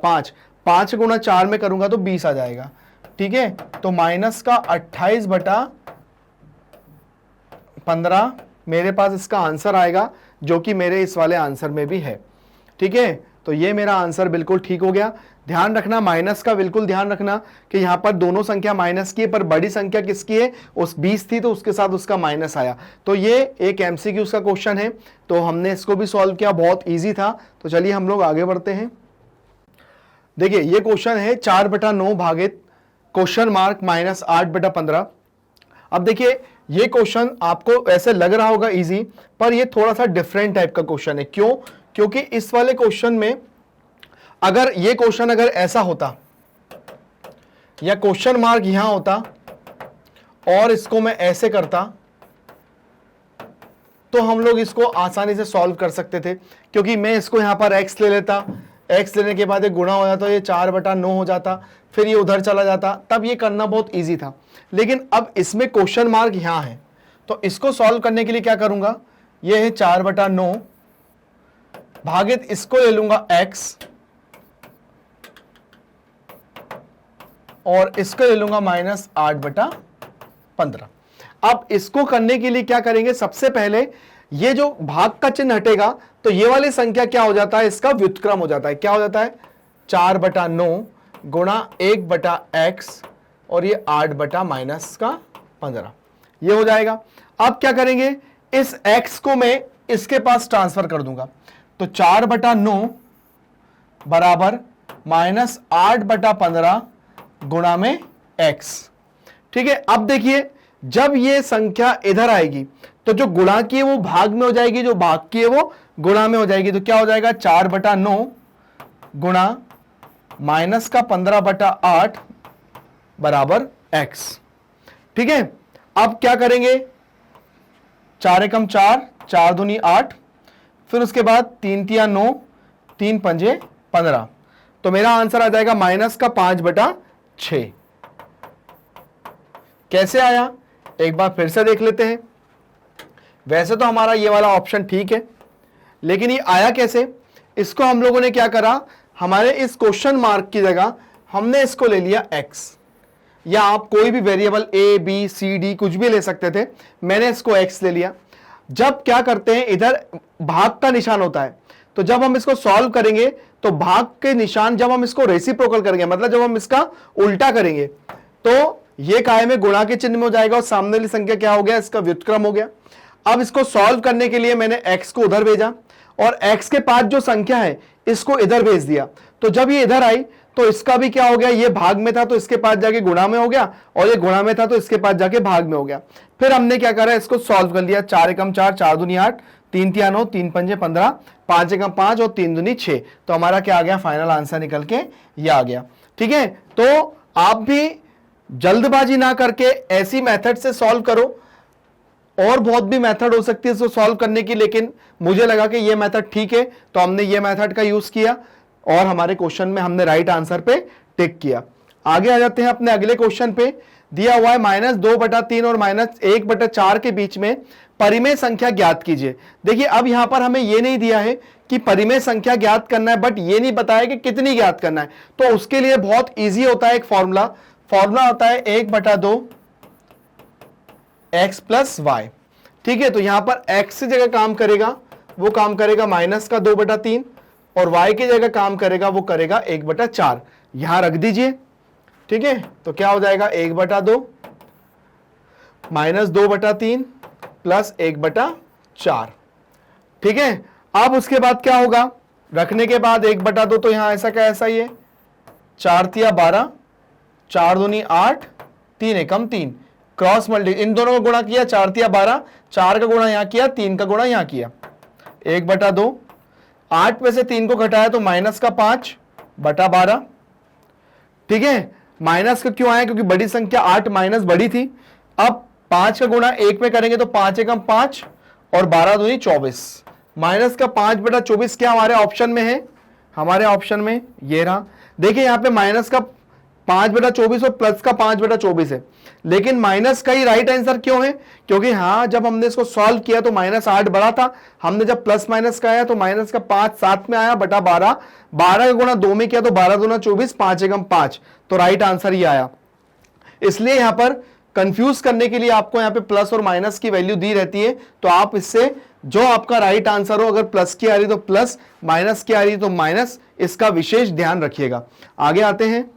S1: 5 गुणा 4 में करूंगा तो 20 आ जाएगा। ठीक है, तो माइनस का 28 बटा 15 मेरे पास इसका आंसर आएगा, जो कि मेरे इस वाले आंसर में भी है। ठीक है, तो ये मेरा आंसर बिल्कुल ठीक हो गया। ध्यान रखना माइनस का, बिल्कुल ध्यान रखना कि यहां पर दोनों संख्या माइनस की है, पर बड़ी संख्या किसकी है? उस 20 थी तो उसके साथ उसका माइनस आया। तो ये एक एमसीक्यू का क्वेश्चन है, तो हमने इसको भी सॉल्व किया, बहुत ईजी था। तो चलिए हम लोग आगे बढ़ते हैं। देखिए ये क्वेश्चन है 4 बटा 9 भागित क्वेश्चन मार्क -8 बटा 15। अब देखिए ये क्वेश्चन आपको ऐसे लग रहा होगा इजी, पर ये थोड़ा सा डिफरेंट टाइप का क्वेश्चन है। क्यों? क्योंकि इस वाले क्वेश्चन में अगर ये क्वेश्चन अगर ऐसा होता या क्वेश्चन मार्क यहां होता और इसको मैं ऐसे करता तो हम लोग इसको आसानी से सॉल्व कर सकते थे, क्योंकि मैं इसको यहां पर x ले लेता, x लेने के बाद एक गुणा हो जाता, ये 4 बटा 9 हो जाता, फिर ये उधर चला जाता, तब ये करना बहुत इजी था। लेकिन अब इसमें क्वेश्चन मार्क यहां है, तो इसको सॉल्व करने के लिए क्या करूंगा? ये है 4 बटा 9 भागित इसको ले लूंगा x, और इसको ले लूंगा -8 बटा 15। अब इसको करने के लिए क्या करेंगे? सबसे पहले ये जो भाग का चिन्ह हटेगा तो ये वाली संख्या क्या हो जाता है? इसका व्युत्क्रम हो जाता है। क्या हो जाता है? 4 बटा 9 गुणा 1 बटा x, और ये 8 बटा -15, ये हो जाएगा। अब क्या करेंगे? इस x को मैं इसके पास ट्रांसफर कर दूंगा, तो 4 बटा 9 बराबर -8 बटा 15 गुणा में x। ठीक है, अब देखिए जब ये संख्या इधर आएगी तो जो गुणा की है वो भाग में हो जाएगी, जो भाग की है वो गुणा में हो जाएगी। तो क्या हो जाएगा? 4 बटा 9 गुणा माइनस का 15 बटा 8 बराबर x। ठीक है, अब क्या करेंगे? 4 एकम 4, 4 दूनी 8, फिर उसके बाद 3 तिया 9, 3 पंजे 15, तो मेरा आंसर आ जाएगा -5 बटा 6। कैसे आया? एक बार फिर से देख लेते हैं। वैसे तो हमारा ये वाला ऑप्शन ठीक है, लेकिन ये आया कैसे? इसको हम लोगों ने क्या करा? हमारे इस क्वेश्चन मार्क की जगह हमने इसको ले लिया x, या आप कोई भी variable a b c d कुछ भी ले सकते थे, मैंने इसको x ले लिया। जब क्या करते हैं, इधर भाग का निशान होता है, तो जब हम इसको सॉल्व करेंगे तो भाग के निशान जब हम इसको रेसिप्रोकल करेंगे, मतलब जब हम इसका उल्टा करेंगे, तो ये काय में गुणा के चिन्ह में हो जाएगा और सामने वाली संख्या क्या हो गया, इसका व्युत्क्रम हो गया। अब इसको सॉल्व करने के लिए मैंने x को उधर भेजा और x के पास जो संख्या है इसको इधर भेज दिया। तो जब ये इधर आई तो इसका भी क्या हो गया, ये भाग में था तो इसके पास जाके गुणा में हो गया, और ये गुणा में था तो इसके पास जाके भाग में हो गया। फिर हमने क्या करा, इसको सॉल्व कर लिया। 4 एकम 4, 4 दूनी 8, 3 तिया 9, 3 पंजे 15, 5 एकम 5 और 3 दूनी 6। तो हमारा क्या आ गया, फाइनल आंसर निकल के ये आ गया। ठीक है, तो आप भी जल्दबाजी ना करके ऐसी मेथड से सॉल्व करो। और बहुत भी मेथड हो सकती है इसको सॉल्व करने की, लेकिन मुझे लगा कि ये मेथड ठीक है तो हमने ये मेथड का यूज किया और हमारे क्वेश्चन में हमने राइट आंसर पे टिक किया। आगे आ जाते हैं अपने अगले क्वेश्चन पे। दिया हुआ है -2/3 और -1/4 के बीच में परिमेय संख्या ज्ञात कीजिए। देखिए अब यहां पर हमें यह नहीं दिया है कि परिमेय संख्या ज्ञात करना है, बट ये नहीं बताया कि कितनी ज्ञात करना है। तो उसके लिए बहुत ईजी होता है एक फॉर्मूला होता है 1/2 x + y। ठीक है, तो यहां पर x की जगह काम करेगा, वो काम करेगा -2/3 और y की जगह काम करेगा, वो करेगा 1/4। यहां रख दीजिए। ठीक है, तो क्या हो जाएगा 1/2 -2/3 + 1/4। ठीक है, अब उसके बाद क्या होगा, रखने के बाद 1/2 तो यहां ऐसा का ऐसा ही है, 4 तिया 12, 4 दूनी 8, 3 एकम 3, क्रॉस मल्टी इन दोनों का गुणा किया, 4 तिया 12, 4 का गुणा यहां किया, 3 का गुणा यहां किया, 1/2। 8 में से 3 को घटाया तो -5/12। ठीक है, माइनस का क्यों आया, क्योंकि बड़ी संख्या 8 माइनस बड़ी थी। अब 5 का गुणा 1 में करेंगे तो 5 एकम 5 और 12 दूनी 24। माइनस का 5/24 क्या हमारे ऑप्शन में है, हमारे ऑप्शन में ये रहा। देखिए यहां पे माइनस का 5/24 और प्लस का 5/24 है, लेकिन माइनस का ही राइट आंसर क्यों है, क्योंकि हाँ जब हमने इसको सॉल्व किया तो -8 बड़ा था, हमने जब प्लस माइनस का आया तो माइनस का 5 साथ में आया बटा 12, 12 का गुणा 2 में किया तो 12 दूना 24, 5 एकम 5, तो राइट आंसर ही आया। इसलिए यहां पर कंफ्यूज करने के लिए आपको यहां पे प्लस और माइनस की वैल्यू दी रहती है, तो आप इससे जो आपका राइट आंसर हो, अगर प्लस की आ रही तो प्लस, माइनस की आ रही तो माइनस, इसका विशेष ध्यान रखिएगा। आगे आते हैं,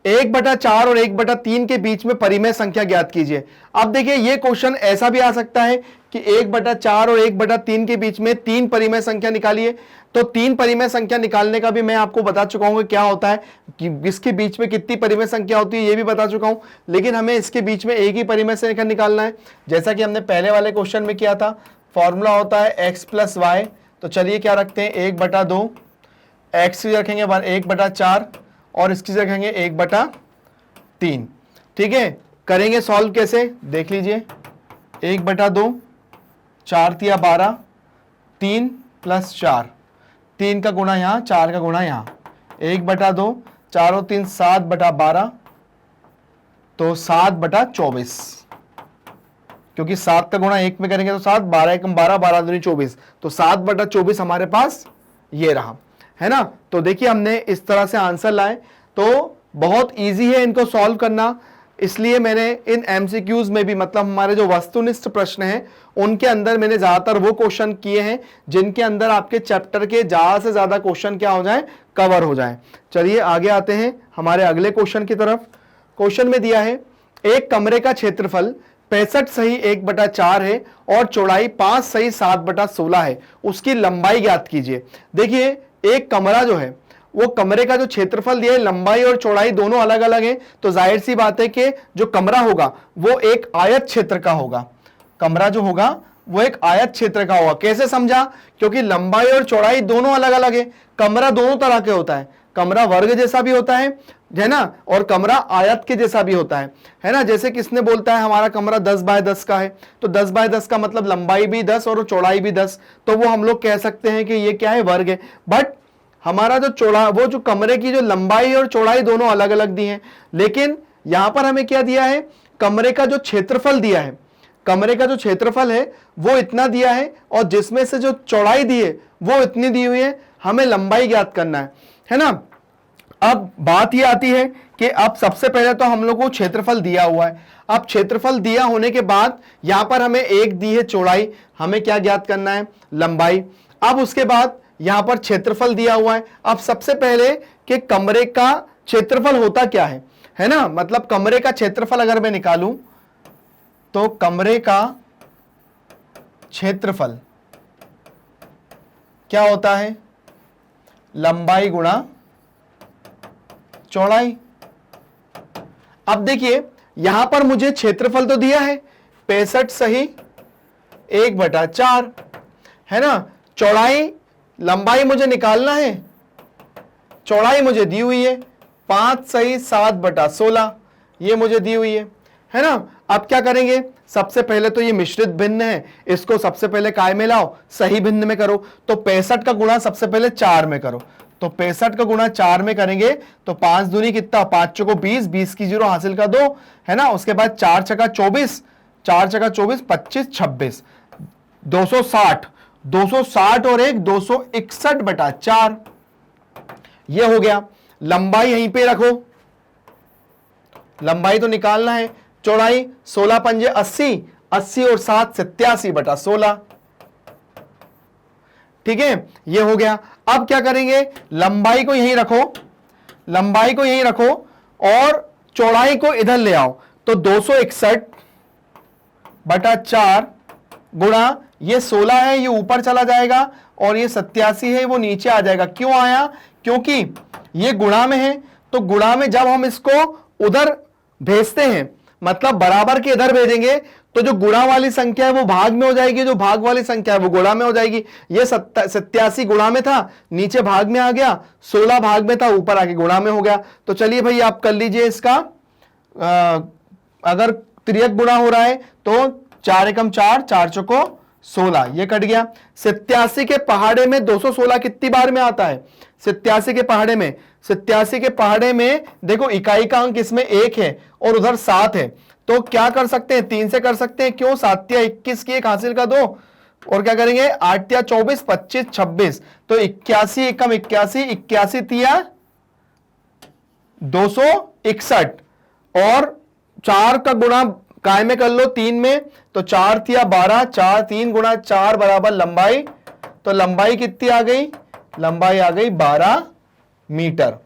S1: 1/4 और 1/3 के बीच में परिमेय संख्या ज्ञात कीजिए। अब देखिए ये क्वेश्चन ऐसा भी आ सकता है कि 1/4 और 1/3 के बीच में 3 परिमेय संख्या निकालिए। तो 3 परिमेय संख्या निकालने का भी मैं आपको बता चुका हूं कि क्या होता है, कि इसके बीच में कितनी परिमेय संख्या होती है ये भी बता चुका हूं, लेकिन हमें इसके बीच में एक ही परिमेय संख्या निकालना है, जैसा कि हमने पहले वाले क्वेश्चन में किया था। फॉर्मूला होता है x + y। तो चलिए क्या रखते हैं, 1/2, x की रखेंगे 1/4 और इसकी जगह रखेंगे 1/3। ठीक है, करेंगे सॉल्व कैसे, देख लीजिए। 1/2, 4 तिया 12, 3 + 4, 3 का गुणा यहां, 4 का गुणा यहां, 1/2, 4 और 3 7/12, तो 7/24, क्योंकि 7 का गुणा 1 में करेंगे तो 7, 12 एकम 12, 12 दूनी 24, तो 7/24 हमारे पास ये रहा, है ना। तो देखिए हमने इस तरह से आंसर लाए, तो बहुत इजी है इनको सॉल्व करना। इसलिए मैंने इन एमसीक्यूज में भी, मतलब हमारे जो वस्तुनिष्ठ प्रश्न हैं उनके अंदर मैंने ज्यादातर वो क्वेश्चन किए हैं जिनके अंदर आपके चैप्टर के ज्यादा से ज्यादा क्वेश्चन क्या हो जाए, कवर हो जाए। चलिए आगे आते हैं हमारे अगले क्वेश्चन की तरफ। क्वेश्चन में दिया है, एक कमरे का क्षेत्रफल 65 सही 1/4 है और चौड़ाई 5 सही 7/16 है, उसकी लंबाई ज्ञात कीजिए। देखिए एक कमरा जो है, वो कमरे का जो क्षेत्रफल दिया है, लंबाई और चौड़ाई दोनों अलग अलग है, तो जाहिर सी बात है कि जो कमरा होगा वो एक आयत क्षेत्र का होगा। कमरा जो होगा वो एक आयत क्षेत्र का होगा। कैसे समझा, क्योंकि लंबाई और चौड़ाई दोनों अलग अलग है। कमरा दोनों तरह के होता है, कमरा वर्ग जैसा भी होता है ना, और कमरा आयत के जैसा भी होता है ना। जैसे किसने बोलता है हमारा कमरा 10x10 का है, तो 10x10 का मतलब लंबाई भी 10 और चौड़ाई भी 10, तो वो हम लोग कह सकते हैं कि ये क्या है, वर्ग है। बट हमारा वो जो कमरे की जो लंबाई और चौड़ाई दोनों अलग अलग दी हैं, लेकिन यहां पर हमें क्या दिया है, कमरे का जो क्षेत्रफल दिया है, कमरे का जो क्षेत्रफल है वो इतना दिया है, और जिसमें से जो चौड़ाई दी है वो इतनी दी हुई है, हमें लंबाई ज्ञात करना है ना। अब बात ये आती है कि अब सबसे पहले तो हम लोग को क्षेत्रफल दिया हुआ है। अब क्षेत्रफल दिया होने के बाद यहां पर हमें एक दी है चौड़ाई, हमें क्या ज्ञात करना है, लंबाई। अब उसके बाद यहां पर क्षेत्रफल दिया हुआ है। अब सबसे पहले कि कमरे का क्षेत्रफल होता क्या है ना, मतलब कमरे का क्षेत्रफल अगर मैं निकालूं तो कमरे का क्षेत्रफल क्या होता है, लंबाई गुणा चौड़ाई। अब देखिए यहां पर मुझे क्षेत्रफल तो दिया है 65 सही 1/4 है ना, चौड़ाई लंबाई मुझे निकालना है, चौड़ाई मुझे दी हुई है 5 सही 7/16 ये मुझे दी हुई है ना। अब क्या करेंगे, सबसे पहले तो ये मिश्रित भिन्न है, इसको सबसे पहले काय में लाओ, सही भिन्न में करो। तो 65 का गुणा सबसे पहले 4 में करो, तो 65 का गुणा 4 में करेंगे तो 5 दूनी कितना, 5 चौको 20, 20 की 0 हासिल का 2 है ना। उसके बाद 4 छक्का 24, 4 छक्का 24, 25 26 260 और 1 261/4 ये हो गया। लंबाई यहीं पे रखो, लंबाई तो निकालना है, चौड़ाई 16 पंजे 80, 80 और 7 87/16 ठीक है, ये हो गया। अब क्या करेंगे, लंबाई को यहीं रखो, लंबाई को यहीं रखो और चौड़ाई को इधर ले आओ, तो 261/4 गुणा ये 16 है, ये ऊपर चला जाएगा और ये 87 है वो नीचे आ जाएगा। क्यों आया, क्योंकि ये गुणा में है, तो गुणा में जब हम इसको उधर भेजते हैं, मतलब बराबर के इधर भेजेंगे, तो जो गुणा वाली संख्या है वो भाग में हो जाएगी, जो भाग वाली संख्या है वो गुणा में हो जाएगी। ये 87 गुणा में था, नीचे भाग में आ गया, 16 भाग में था, ऊपर आके गुणा में हो गया। तो चलिए भाई आप कर लीजिए इसका, अगर तिर्यक गुणा हो रहा है तो 4 एकम 4, 4 चौको 16 ये कट गया। 87 के पहाड़े में 216 कितनी बार में आता है, 87 के पहाड़े में, 87 के पहाड़े में देखो इकाई का अंक इसमें 1 है और उधर 7 है, तो क्या कर सकते हैं, 3 से कर सकते हैं। क्यों, 7 या 21 की 1 हासिल का 2 और क्या करेंगे 8 या 24, 25 26, तो 81 एकम 81, 81 तिया 261 और 4 का गुणा काय में कर लो 3 में, तो 4 तिया 12, 4 3 गुणा 4 बराबर लंबाई, तो लंबाई कितनी आ गई, लंबाई आ गई 12 मीटर।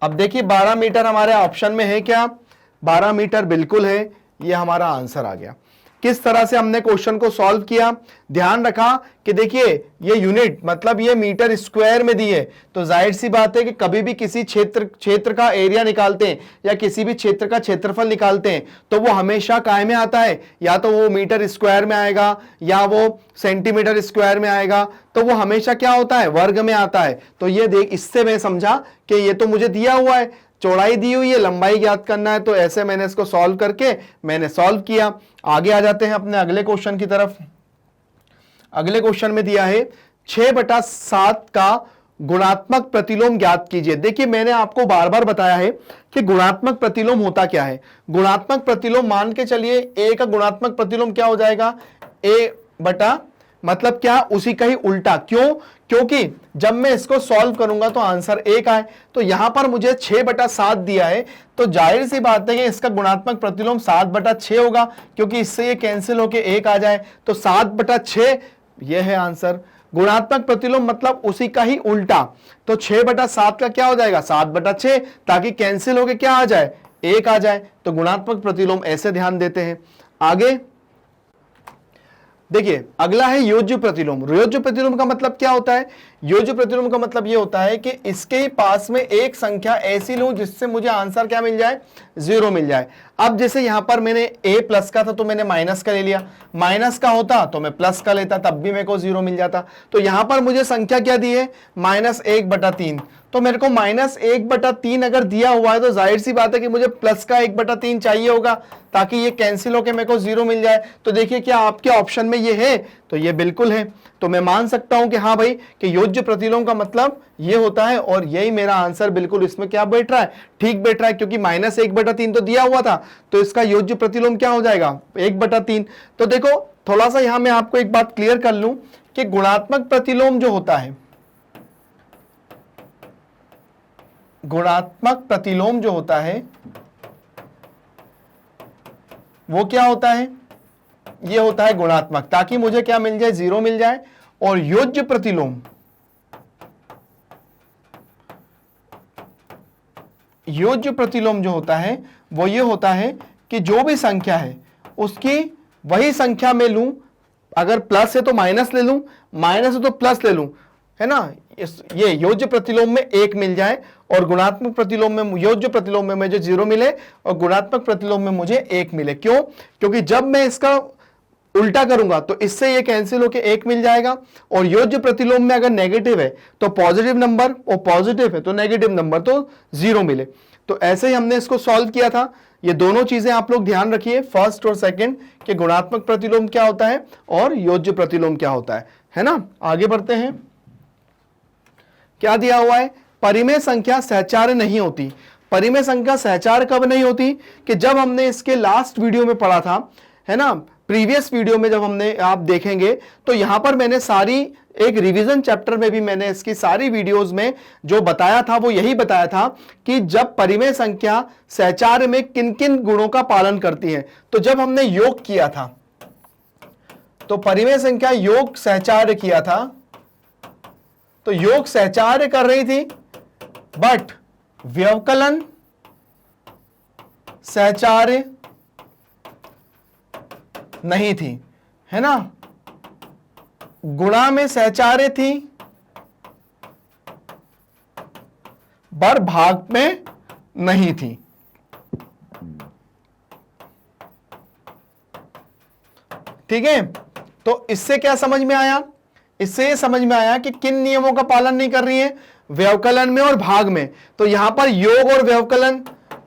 S1: अब देखिए 12 मीटर हमारे ऑप्शन में है क्या, 12 मीटर बिल्कुल है, ये हमारा आंसर आ गया। किस तरह से हमने क्वेश्चन को सॉल्व किया, ध्यान रखा कि देखिए ये यूनिट मतलब ये मीटर स्क्वायर में दी है, तो जाहिर सी बात है कि कभी भी किसी क्षेत्र का एरिया निकालते हैं या किसी भी क्षेत्र का क्षेत्रफल निकालते हैं तो वो हमेशा काय में आता है, या तो वो मीटर स्क्वायर में आएगा या वो सेंटीमीटर स्क्वायर में आएगा, तो वो हमेशा क्या होता है, वर्ग में आता है। तो ये देख, इससे मैं समझा कि ये तो मुझे दिया हुआ है, चौड़ाई दी हुई है, लंबाई ज्ञात करना है, तो ऐसे मैंने इसको सॉल्व करके मैंने सॉल्व किया। आगे आ जाते हैं अपने अगले क्वेश्चन की तरफ। अगले क्वेश्चन में दिया है 6/7 का गुणात्मक प्रतिलोम ज्ञात कीजिए। देखिए मैंने आपको बार बार बताया है कि गुणात्मक प्रतिलोम होता क्या है। गुणात्मक प्रतिलोम मान के चलिए ए का गुणात्मक प्रतिलोम क्या हो जाएगा, ए बटा मतलब क्या, उसी का ही उल्टा। क्यों, क्योंकि जब मैं इसको सॉल्व करूंगा तो आंसर 1 आए, तो यहां पर मुझे 6/7 दिया है, तो जाहिर सी बात है कि इसका गुणात्मक प्रतिलोम 7/6 होगा, क्योंकि इससे ये कैंसिल होके 1 आ जाए, तो 7/6 ये है आंसर। गुणात्मक प्रतिलोम मतलब उसी का ही उल्टा, तो 6/7 का क्या हो जाएगा 7/6, ताकि कैंसिल होके क्या आ जाए 1 आ जाए। तो गुणात्मक प्रतिलोम ऐसे ध्यान देते हैं। आगे देखिए अगला है योज्य प्रतिलोम। योज्य प्रतिलोम का मतलब क्या होता है, योज्य प्रतिलोम का मतलब ये होता है कि इसके ही पास में एक संख्या ऐसी लूं जिससे मुझे आंसर क्या मिल जाए, 0 मिल जाए। अब जैसे यहां पर मैंने a प्लस का था तो मैंने माइनस का ले लिया, माइनस का होता तो मैं प्लस का लेता, तब भी मेरे को 0 मिल जाता। तो यहां पर मुझे संख्या क्या दी है, -1/3, तो मेरे को -1/3 अगर दिया हुआ है तो जाहिर सी बात है कि मुझे प्लस का 1/3 चाहिए होगा, ताकि ये कैंसिल होकर मेरे को 0 मिल जाए। तो देखिए क्या आपके ऑप्शन में ये है, तो ये बिल्कुल है। तो मैं मान सकता हूं कि हाँ भाई कि योज्य प्रतिलोम का मतलब ये होता है, और यही मेरा आंसर बिल्कुल इसमें क्या बैठ रहा है, ठीक बैठ रहा है, क्योंकि -1/3 तो दिया हुआ था, तो इसका योज्य प्रतिलोम क्या हो जाएगा 1/3। तो देखो थोड़ा सा यहां मैं आपको एक बात क्लियर कर लूं कि गुणात्मक प्रतिलोम जो होता है, गुणात्मक प्रतिलोम जो होता है वो क्या होता है, ये होता है गुणात्मक, ताकि मुझे क्या मिल जाए 0 मिल जाए, और योज्य प्रतिलोम, योज्य प्रतिलोम जो होता है वो ये होता है कि जो भी संख्या है उसकी वही संख्या में लूं, अगर प्लस है तो माइनस ले लूं, माइनस है तो प्लस ले लूं, है ना। ये योज्य प्रतिलोम में 1 मिल जाए और गुणात्मक प्रतिलोम में, योज्य प्रतिलोम में मुझे 0 मिले और गुणात्मक प्रतिलोम में मुझे 1 मिले। क्यों? क्योंकि जब मैं इसका उल्टा करूंगा तो इससे ये कैंसिल होकर 1 मिल जाएगा, और योज्य प्रतिलोम में अगर नेगेटिव है तो पॉजिटिव नंबर, और पॉजिटिव है तो नेगेटिव नंबर, तो 0 मिले। तो ऐसे ही हमने इसको सॉल्व किया था। ये दोनों चीजें आप लोग ध्यान रखिए, फर्स्ट और सेकंड, कि गुणात्मक प्रतिलोम क्या होता है और योज्य प्रतिलोम क्या होता है ना। आगे बढ़ते हैं। क्या दिया हुआ है? परिमेय संख्या सहचार्य नहीं होती। परिमेय संख्या सहचार्य कब नहीं होती? कि जब हमने इसके लास्ट वीडियो में पढ़ा था, है ना, प्रीवियस वीडियो में जब हमने, आप देखेंगे तो यहां पर मैंने सारी, एक रिवीजन चैप्टर में भी मैंने इसकी सारी वीडियोस में जो बताया था वो यही बताया था कि जब परिमेय संख्या सहचार्य में किन किन गुणों का पालन करती है। तो जब हमने योग किया था तो परिमेय संख्या योग सहचार्य किया था, तो योग सहचार्य कर रही थी, बट व्यवकलन सहचार्य नहीं थी, है ना। गुणा में सहचार्य थी, पर भाग में नहीं थी। ठीक है, तो इससे क्या समझ में आया? इससे ये समझ में आया कि किन नियमों का पालन नहीं कर रही है, व्यवकलन में और भाग में। तो यहां पर योग और व्यवकलन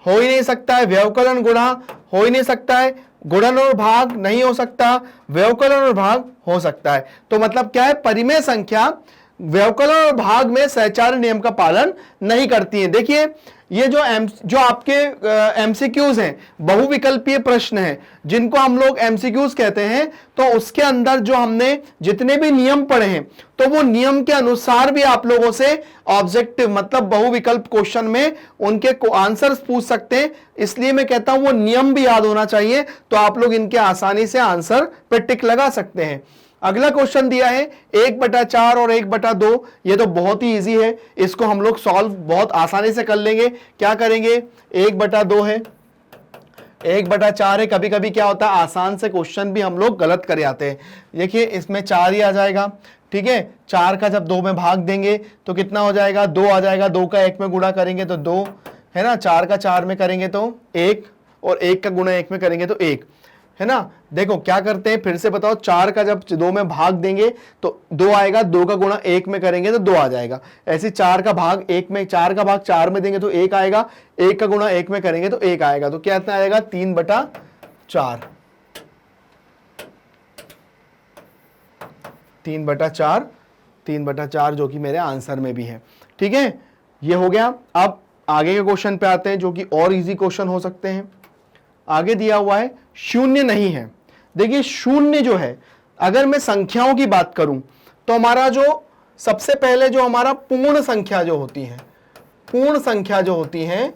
S1: हो ही नहीं सकता है, व्यवकलन गुणा हो ही नहीं सकता है, गुणन और भाग नहीं हो सकता, व्यवकलन और भाग हो सकता है। तो मतलब क्या है? परिमेय संख्या व्यवकलन और भाग में सहचार्य नियम का पालन नहीं करती है। देखिए, ये जो आपके एमसीक्यूज हैं, बहुविकल्पीय प्रश्न हैं, जिनको हम लोग एमसीक्यूज कहते हैं, तो उसके अंदर जो हमने जितने भी नियम पढ़े हैं, तो वो नियम के अनुसार भी आप लोगों से ऑब्जेक्टिव, मतलब बहुविकल्प क्वेश्चन में उनके आंसर्स पूछ सकते हैं। इसलिए मैं कहता हूं वो नियम भी याद होना चाहिए, तो आप लोग इनके आसानी से आंसर पे टिक लगा सकते हैं। अगला क्वेश्चन दिया है 1/4 और 1/2। ये तो बहुत ही इजी है, इसको हम लोग सॉल्व बहुत आसानी से कर लेंगे। क्या करेंगे? 1/2 है, 1/4 है। कभी कभी क्या होता है, आसान से क्वेश्चन भी हम लोग गलत कर आते हैं। देखिए, इसमें 4 ही आ जाएगा। ठीक है, 4 का जब 2 में भाग देंगे तो कितना हो जाएगा? 2 आ जाएगा। 2 का 1 में गुणा करेंगे तो 2, है ना। 4 का 4 में करेंगे तो 1, और 1 का गुणा 1 में करेंगे तो 1, है ना। देखो क्या करते हैं, फिर से बताओ, 4 का जब 2 में भाग देंगे तो 2 आएगा, 2 का गुणा 1 में करेंगे तो 2 आ जाएगा। ऐसे 4 का भाग 1 में, 4 का भाग 4 में देंगे तो 1 आएगा, 1 का गुणा 1 में करेंगे तो 1 आएगा। तो क्या इतना आएगा? 3/4, 3/4, 3/4, जो कि मेरे आंसर में भी है। ठीक है, ये हो गया। अब आगे के क्वेश्चन पे आते हैं, जो कि और इजी क्वेश्चन हो सकते हैं। आगे दिया हुआ है शून्य नहीं है। देखिए, शून्य जो है, अगर मैं संख्याओं की बात करूं तो हमारा जो सबसे पहले जो हमारा पूर्ण संख्या जो होती है, पूर्ण संख्या जो होती है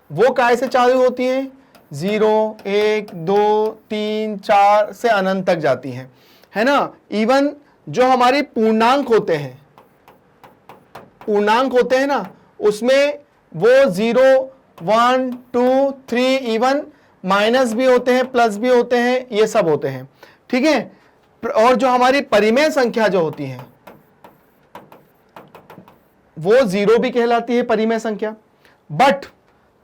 S1: वो काय से चालू होती है? 0, 1, 2, 3, 4 से अनंत तक जाती है ना। इवन जो हमारी पूर्णांक होते हैं, पूर्णांक होते हैं ना, उसमें वो 0, 1, 2, 3, इवन माइनस भी होते हैं, प्लस भी होते हैं, ये सब होते हैं। ठीक है। और जो हमारी परिमेय संख्या जो होती है वो 0 भी कहलाती है, परिमेय संख्या। बट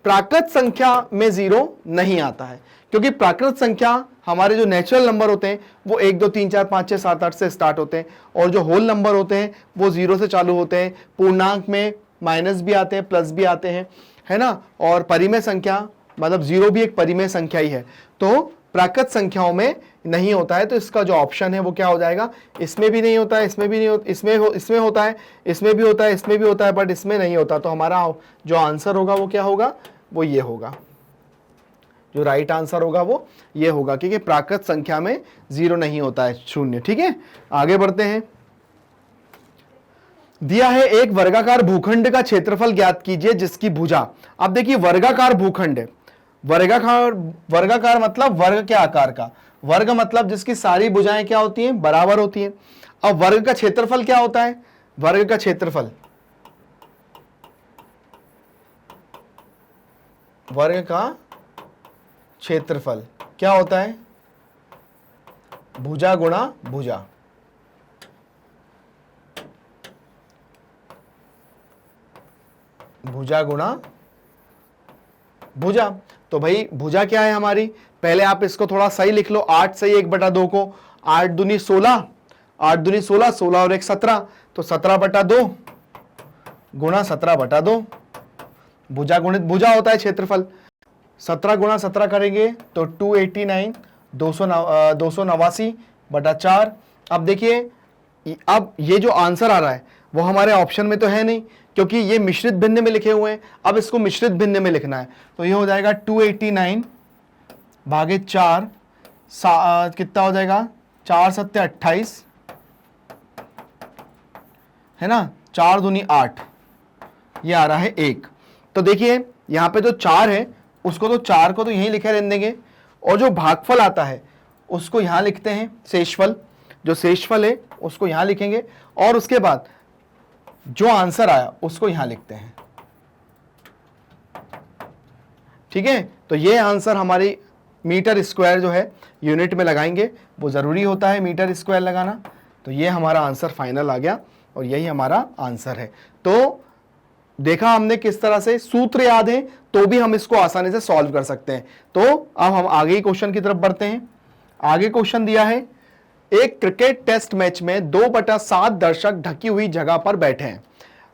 S1: प्राकृत संख्या में 0 नहीं आता है, क्योंकि प्राकृत संख्या हमारे जो नेचुरल नंबर होते हैं वो 1, 2, 3, 4, 5, 6, 7, 8 से स्टार्ट होते हैं, और जो होल नंबर होते हैं वो 0 से चालू होते हैं। पूर्णांक में माइनस भी आते हैं, प्लस भी आते हैं, है ना। और परिमेय संख्या मतलब 0 भी एक परिमेय संख्या ही है। तो प्राकृत संख्याओं में नहीं होता है, तो इसका जो ऑप्शन है वो क्या हो जाएगा? इसमें भी नहीं होता है, इसमें भी नहीं होता, इसमें होता है, इसमें भी होता है, इसमें भी होता है, बट इसमें नहीं होता। तो हमारा जो आंसर होगा वो क्या होगा? वो ये होगा, जो राइट आंसर होगा वो ये होगा, क्योंकि प्राकृत संख्या में 0 नहीं होता है, शून्य। ठीक है, आगे बढ़ते हैं। दिया है एक वर्गाकार भूखंड का क्षेत्रफल ज्ञात कीजिए जिसकी भुजा। अब देखिए, वर्गाकार भूखंड है, वर्गाकार मतलब वर्ग के आकार का, वर्ग मतलब जिसकी सारी भुजाएं क्या होती हैं? बराबर होती हैं। अब वर्ग का क्षेत्रफल क्या होता है? वर्ग का क्षेत्रफल, वर्ग का क्षेत्रफल क्या होता है? भुजा गुणा भुजा। भुजा गुणा भुजा। तो भाई भुजा क्या है हमारी? पहले आप इसको थोड़ा सही लिख लो, 8 से 1/2 को 8 दूनी 16, 8 दूनी 16, 16 और 1 17, तो 17/2 गुणा 17/2। भुजा गुणित भुजा होता है क्षेत्रफल। 17 गुणा 17 करेंगे तो 289, 289/4। अब देखिए, अब ये जो आंसर आ रहा है वो हमारे ऑप्शन में तो है नहीं, क्योंकि ये मिश्रित भिन्न में लिखे हुए हैं। अब इसको मिश्रित भिन्न में लिखना है, तो ये हो जाएगा 289/4, कितना हो जाएगा? 4 7 28, है ना, 4 दूनी 8, ये आ रहा है 1। तो देखिए यहां पे जो 4 है उसको तो 4 को तो यहीं लिखे रहने देंगे, और जो भागफल आता है उसको यहां लिखते हैं, शेषफल, जो शेषफल है उसको यहां लिखेंगे, और उसके बाद जो आंसर आया उसको यहां लिखते हैं। ठीक है, तो ये आंसर हमारी मीटर स्क्वायर जो है यूनिट में लगाएंगे, वो जरूरी होता है मीटर स्क्वायर लगाना। तो ये हमारा आंसर फाइनल आ गया, और यही हमारा आंसर है। तो देखा हमने किस तरह से, सूत्र याद है तो भी हम इसको आसानी से सॉल्व कर सकते हैं। तो अब हम आगे क्वेश्चन की तरफ बढ़ते हैं। आगे क्वेश्चन दिया है, एक क्रिकेट टेस्ट मैच में 2/7 दर्शक ढकी हुई जगह पर बैठे हैं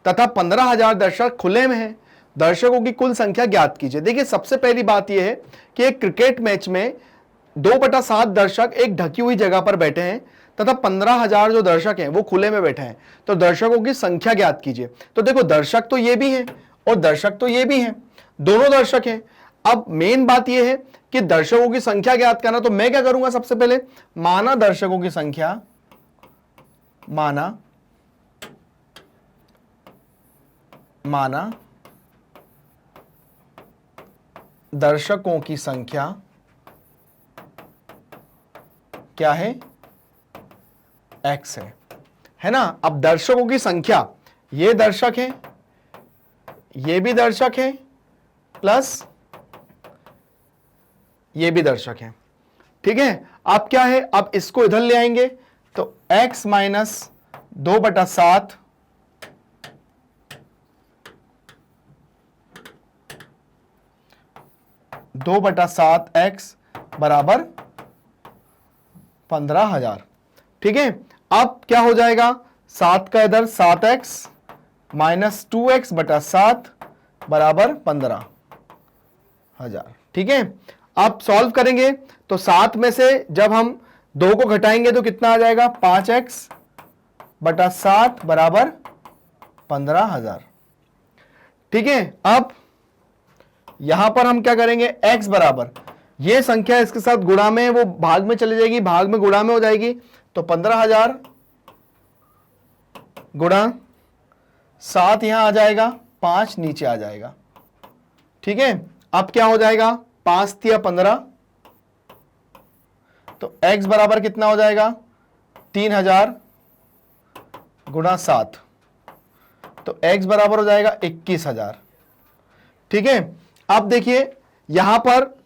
S1: तथा 15,000 दर्शक खुले में हैं। दर्शकों की कुल संख्या ज्ञात कीजिए। देखिए सबसे पहली बात यह है कि एक क्रिकेट मैच में 2/7 दर्शक एक ढकी हुई जगह पर बैठे हैं तथा 15,000 जो दर्शक हैं वो खुले में बैठे हैं, तो दर्शकों की संख्या ज्ञात कीजिए। तो देखो दर्शक तो ये भी हैं और दर्शक तो ये भी हैं, दोनों दर्शक हैं। अब मेन बात यह है कि दर्शकों की संख्या ज्ञात करना, तो मैं क्या करूंगा, सबसे पहले माना दर्शकों की संख्या, माना दर्शकों की संख्या क्या है? x है ना। अब दर्शकों की संख्या, ये दर्शक है, ये भी दर्शक है, प्लस ये भी दर्शक है। ठीक है, अब क्या है, अब इसको इधर ले आएंगे तो x माइनस 2/7 2/7x बराबर 15,000। ठीक है, अब क्या हो जाएगा, 7 का इधर 7x माइनस 2x/7 बराबर 15,000। ठीक है, अब सॉल्व करेंगे तो 7 में से जब हम 2 को घटाएंगे तो कितना आ जाएगा, 5x/7 बराबर 15,000। ठीक है, अब यहां पर हम क्या करेंगे, x बराबर ये संख्या इसके साथ गुणा में, वो भाग में चली जाएगी, भाग में गुणा में हो जाएगी, तो 15,000 गुणा 7 यहां आ जाएगा, 5 नीचे आ जाएगा। ठीक है, अब क्या हो जाएगा, 5 तिया 15, तो x बराबर कितना हो जाएगा, 3,000 गुणा 7, तो x बराबर हो जाएगा 21,000। ठीक है, अब देखिए यहां पर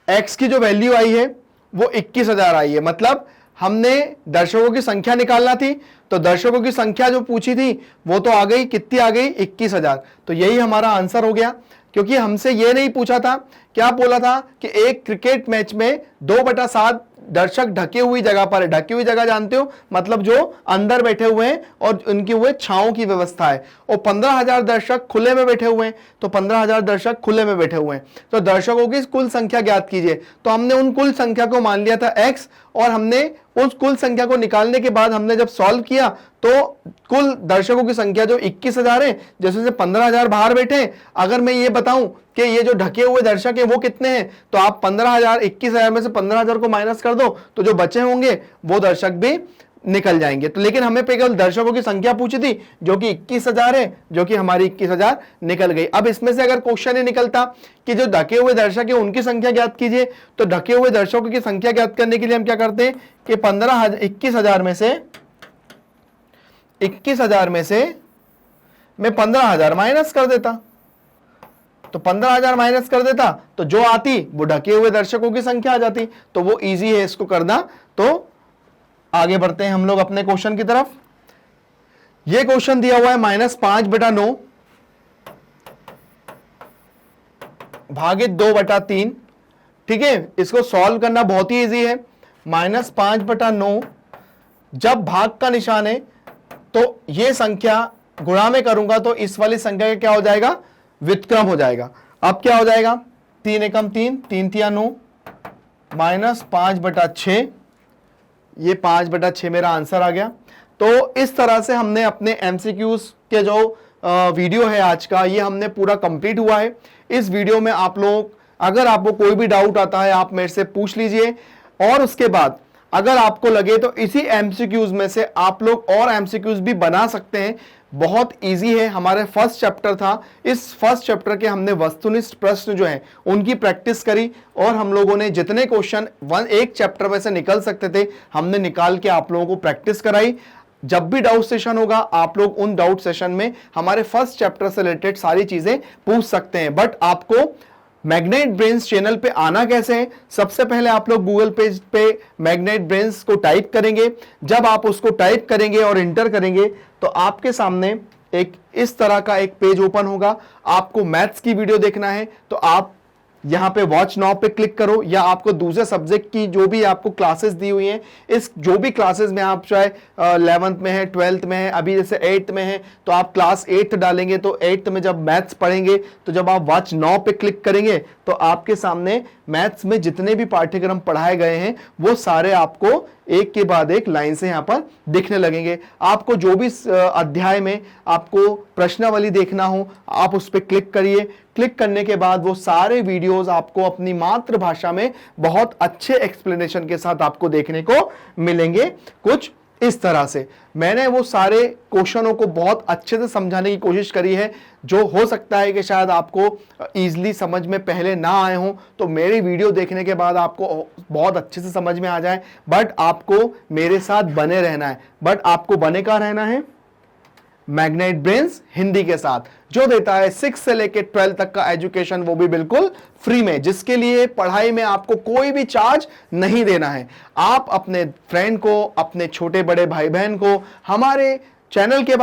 S1: x की जो वैल्यू आई है वो 21,000 आई है, मतलब हमने दर्शकों की संख्या निकालना थी, तो दर्शकों की संख्या जो पूछी थी वो तो आ गई, कितनी आ गई, 21,000। तो यही हमारा आंसर हो गया, क्योंकि हमसे ये नहीं पूछा था, क्या बोला था कि एक क्रिकेट मैच में 2/7 दर्शक ढके हुई जगह पर है। ढकी हुई जगह जानते हो, मतलब जो अंदर बैठे हुए हैं और उनकी हुए छांव की व्यवस्था है, और 15,000 दर्शक खुले में बैठे हुए हैं, तो 15,000 दर्शक खुले में बैठे हुए हैं, तो दर्शकों की कुल संख्या ज्ञात कीजिए। तो हमने उन कुल संख्या को मान लिया था x, और हमने उस कुल संख्या को निकालने के बाद हमने जब सॉल्व किया तो कुल दर्शकों की संख्या जो 21,000 है, जैसे 15,000 बाहर बैठे हैं, अगर मैं ये बताऊं कि ये जो ढके हुए दर्शक है वो कितने हैं, तो आप 15,000 21,000 में से 15,000 को माइनस कर दो, तो जो बचे होंगे वो दर्शक भी निकल जाएंगे। तो लेकिन हमें केवल दर्शकों की संख्या पूछी थी जो कि 21,000 है, जो कि हमारी 21,000 निकल गई। अब इसमें से अगर क्वेश्चन ही निकलता कि जो ढके हुए दर्शक है उनकी संख्या ज्ञात कीजिए, तो ढके हुए दर्शकों की संख्या ज्ञात करने के लिए हम क्या करते हैं कि 21,000 में से 21,000 में से मैं 15,000 माइनस कर देता, तो 15,000 माइनस कर देता तो जो आती वो ढके हुए दर्शकों की संख्या आ जाती। तो वो इजी है इसको करना। तो आगे बढ़ते हैं हम लोग अपने क्वेश्चन की तरफ। ये क्वेश्चन दिया हुआ है -5/9 भागित 2/3। ठीक है, इसको सॉल्व करना बहुत ही इजी है। -5/9 जब भाग का निशान है तो ये संख्या गुणा में करूंगा तो इस वाली संख्या का क्या हो जाएगा, व्युत्क्रम हो जाएगा। अब क्या हो जाएगा, 3 एकम 3, 3 तिया 9, -5/6, ये 5/6 मेरा आंसर आ गया। तो इस तरह से हमने अपने एमसीक्यूज के जो वीडियो है आज का, ये हमने पूरा कंप्लीट हुआ है। इस वीडियो में आप लोग, अगर आपको कोई भी डाउट आता है आप मेरे से पूछ लीजिए, और उसके बाद अगर आपको लगे तो इसी एमसीक्यूज में से आप लोग और एमसीक्यूज भी बना सकते हैं। बहुत इजी है। हमारे फर्स्ट चैप्टर था, इस फर्स्ट चैप्टर के हमने वस्तुनिष्ठ प्रश्न जो हैं उनकी प्रैक्टिस करी, और हम लोगों ने जितने क्वेश्चन एक चैप्टर में से निकल सकते थे हमने निकाल के आप लोगों को प्रैक्टिस कराई। जब भी डाउट सेशन होगा आप लोग उन डाउट सेशन में हमारे फर्स्ट चैप्टर से रिलेटेड सारी चीजें पूछ सकते हैं। बट आपको मैग्नेट ब्रेन्स चैनल पे आना कैसे है, सबसे पहले आप लोग गूगल पेज पे मैग्नेट ब्रेन्स को टाइप करेंगे। जब आप उसको टाइप करेंगे और इंटर करेंगे तो आपके सामने एक इस तरह का एक पेज ओपन होगा। आपको मैथ्स की वीडियो देखना है तो आप यहां पे वॉच नाउ पे क्लिक करो, या आपको दूसरे सब्जेक्ट की जो भी आपको क्लासेस दी हुई हैं, इस जो भी क्लासेस में आप चाहे 11th में है, 12th में है, अभी जैसे 8th में है तो आप क्लास 8th डालेंगे तो 8th में जब मैथ्स पढ़ेंगे तो जब आप वॉच नाउ पे क्लिक करेंगे तो आपके सामने मैथ्स में जितने भी पाठ्यक्रम पढ़ाए गए हैं वो सारे आपको एक के बाद एक लाइन से यहां पर दिखने लगेंगे। आपको जो भी अध्याय में आपको प्रश्नावली देखना हो आप उस पर क्लिक करिए। क्लिक करने के बाद वो सारे वीडियोस आपको अपनी मातृभाषा में बहुत अच्छे एक्सप्लेनेशन के साथ आपको देखने को मिलेंगे। कुछ इस तरह से मैंने वो सारे क्वेश्चनों को बहुत अच्छे से समझाने की कोशिश करी है, जो हो सकता है कि शायद आपको इजीली समझ में पहले ना आए हों, तो मेरी वीडियो देखने के बाद आपको बहुत अच्छे से समझ में आ जाए। बट आपको मेरे साथ बने रहना है। बट आपको बने का रहना है मैग्नेट ब्रेन्स हिंदी के साथ, जो देता है 6 से लेकर 12 तक का एजुकेशन, वो भी बिल्कुल फ्री में, जिसके लिए पढ़ाई में आपको कोई भी चार्ज नहीं देना है। आप अपने फ्रेंड को, अपने छोटे बड़े भाई बहन को हमारे चैनल के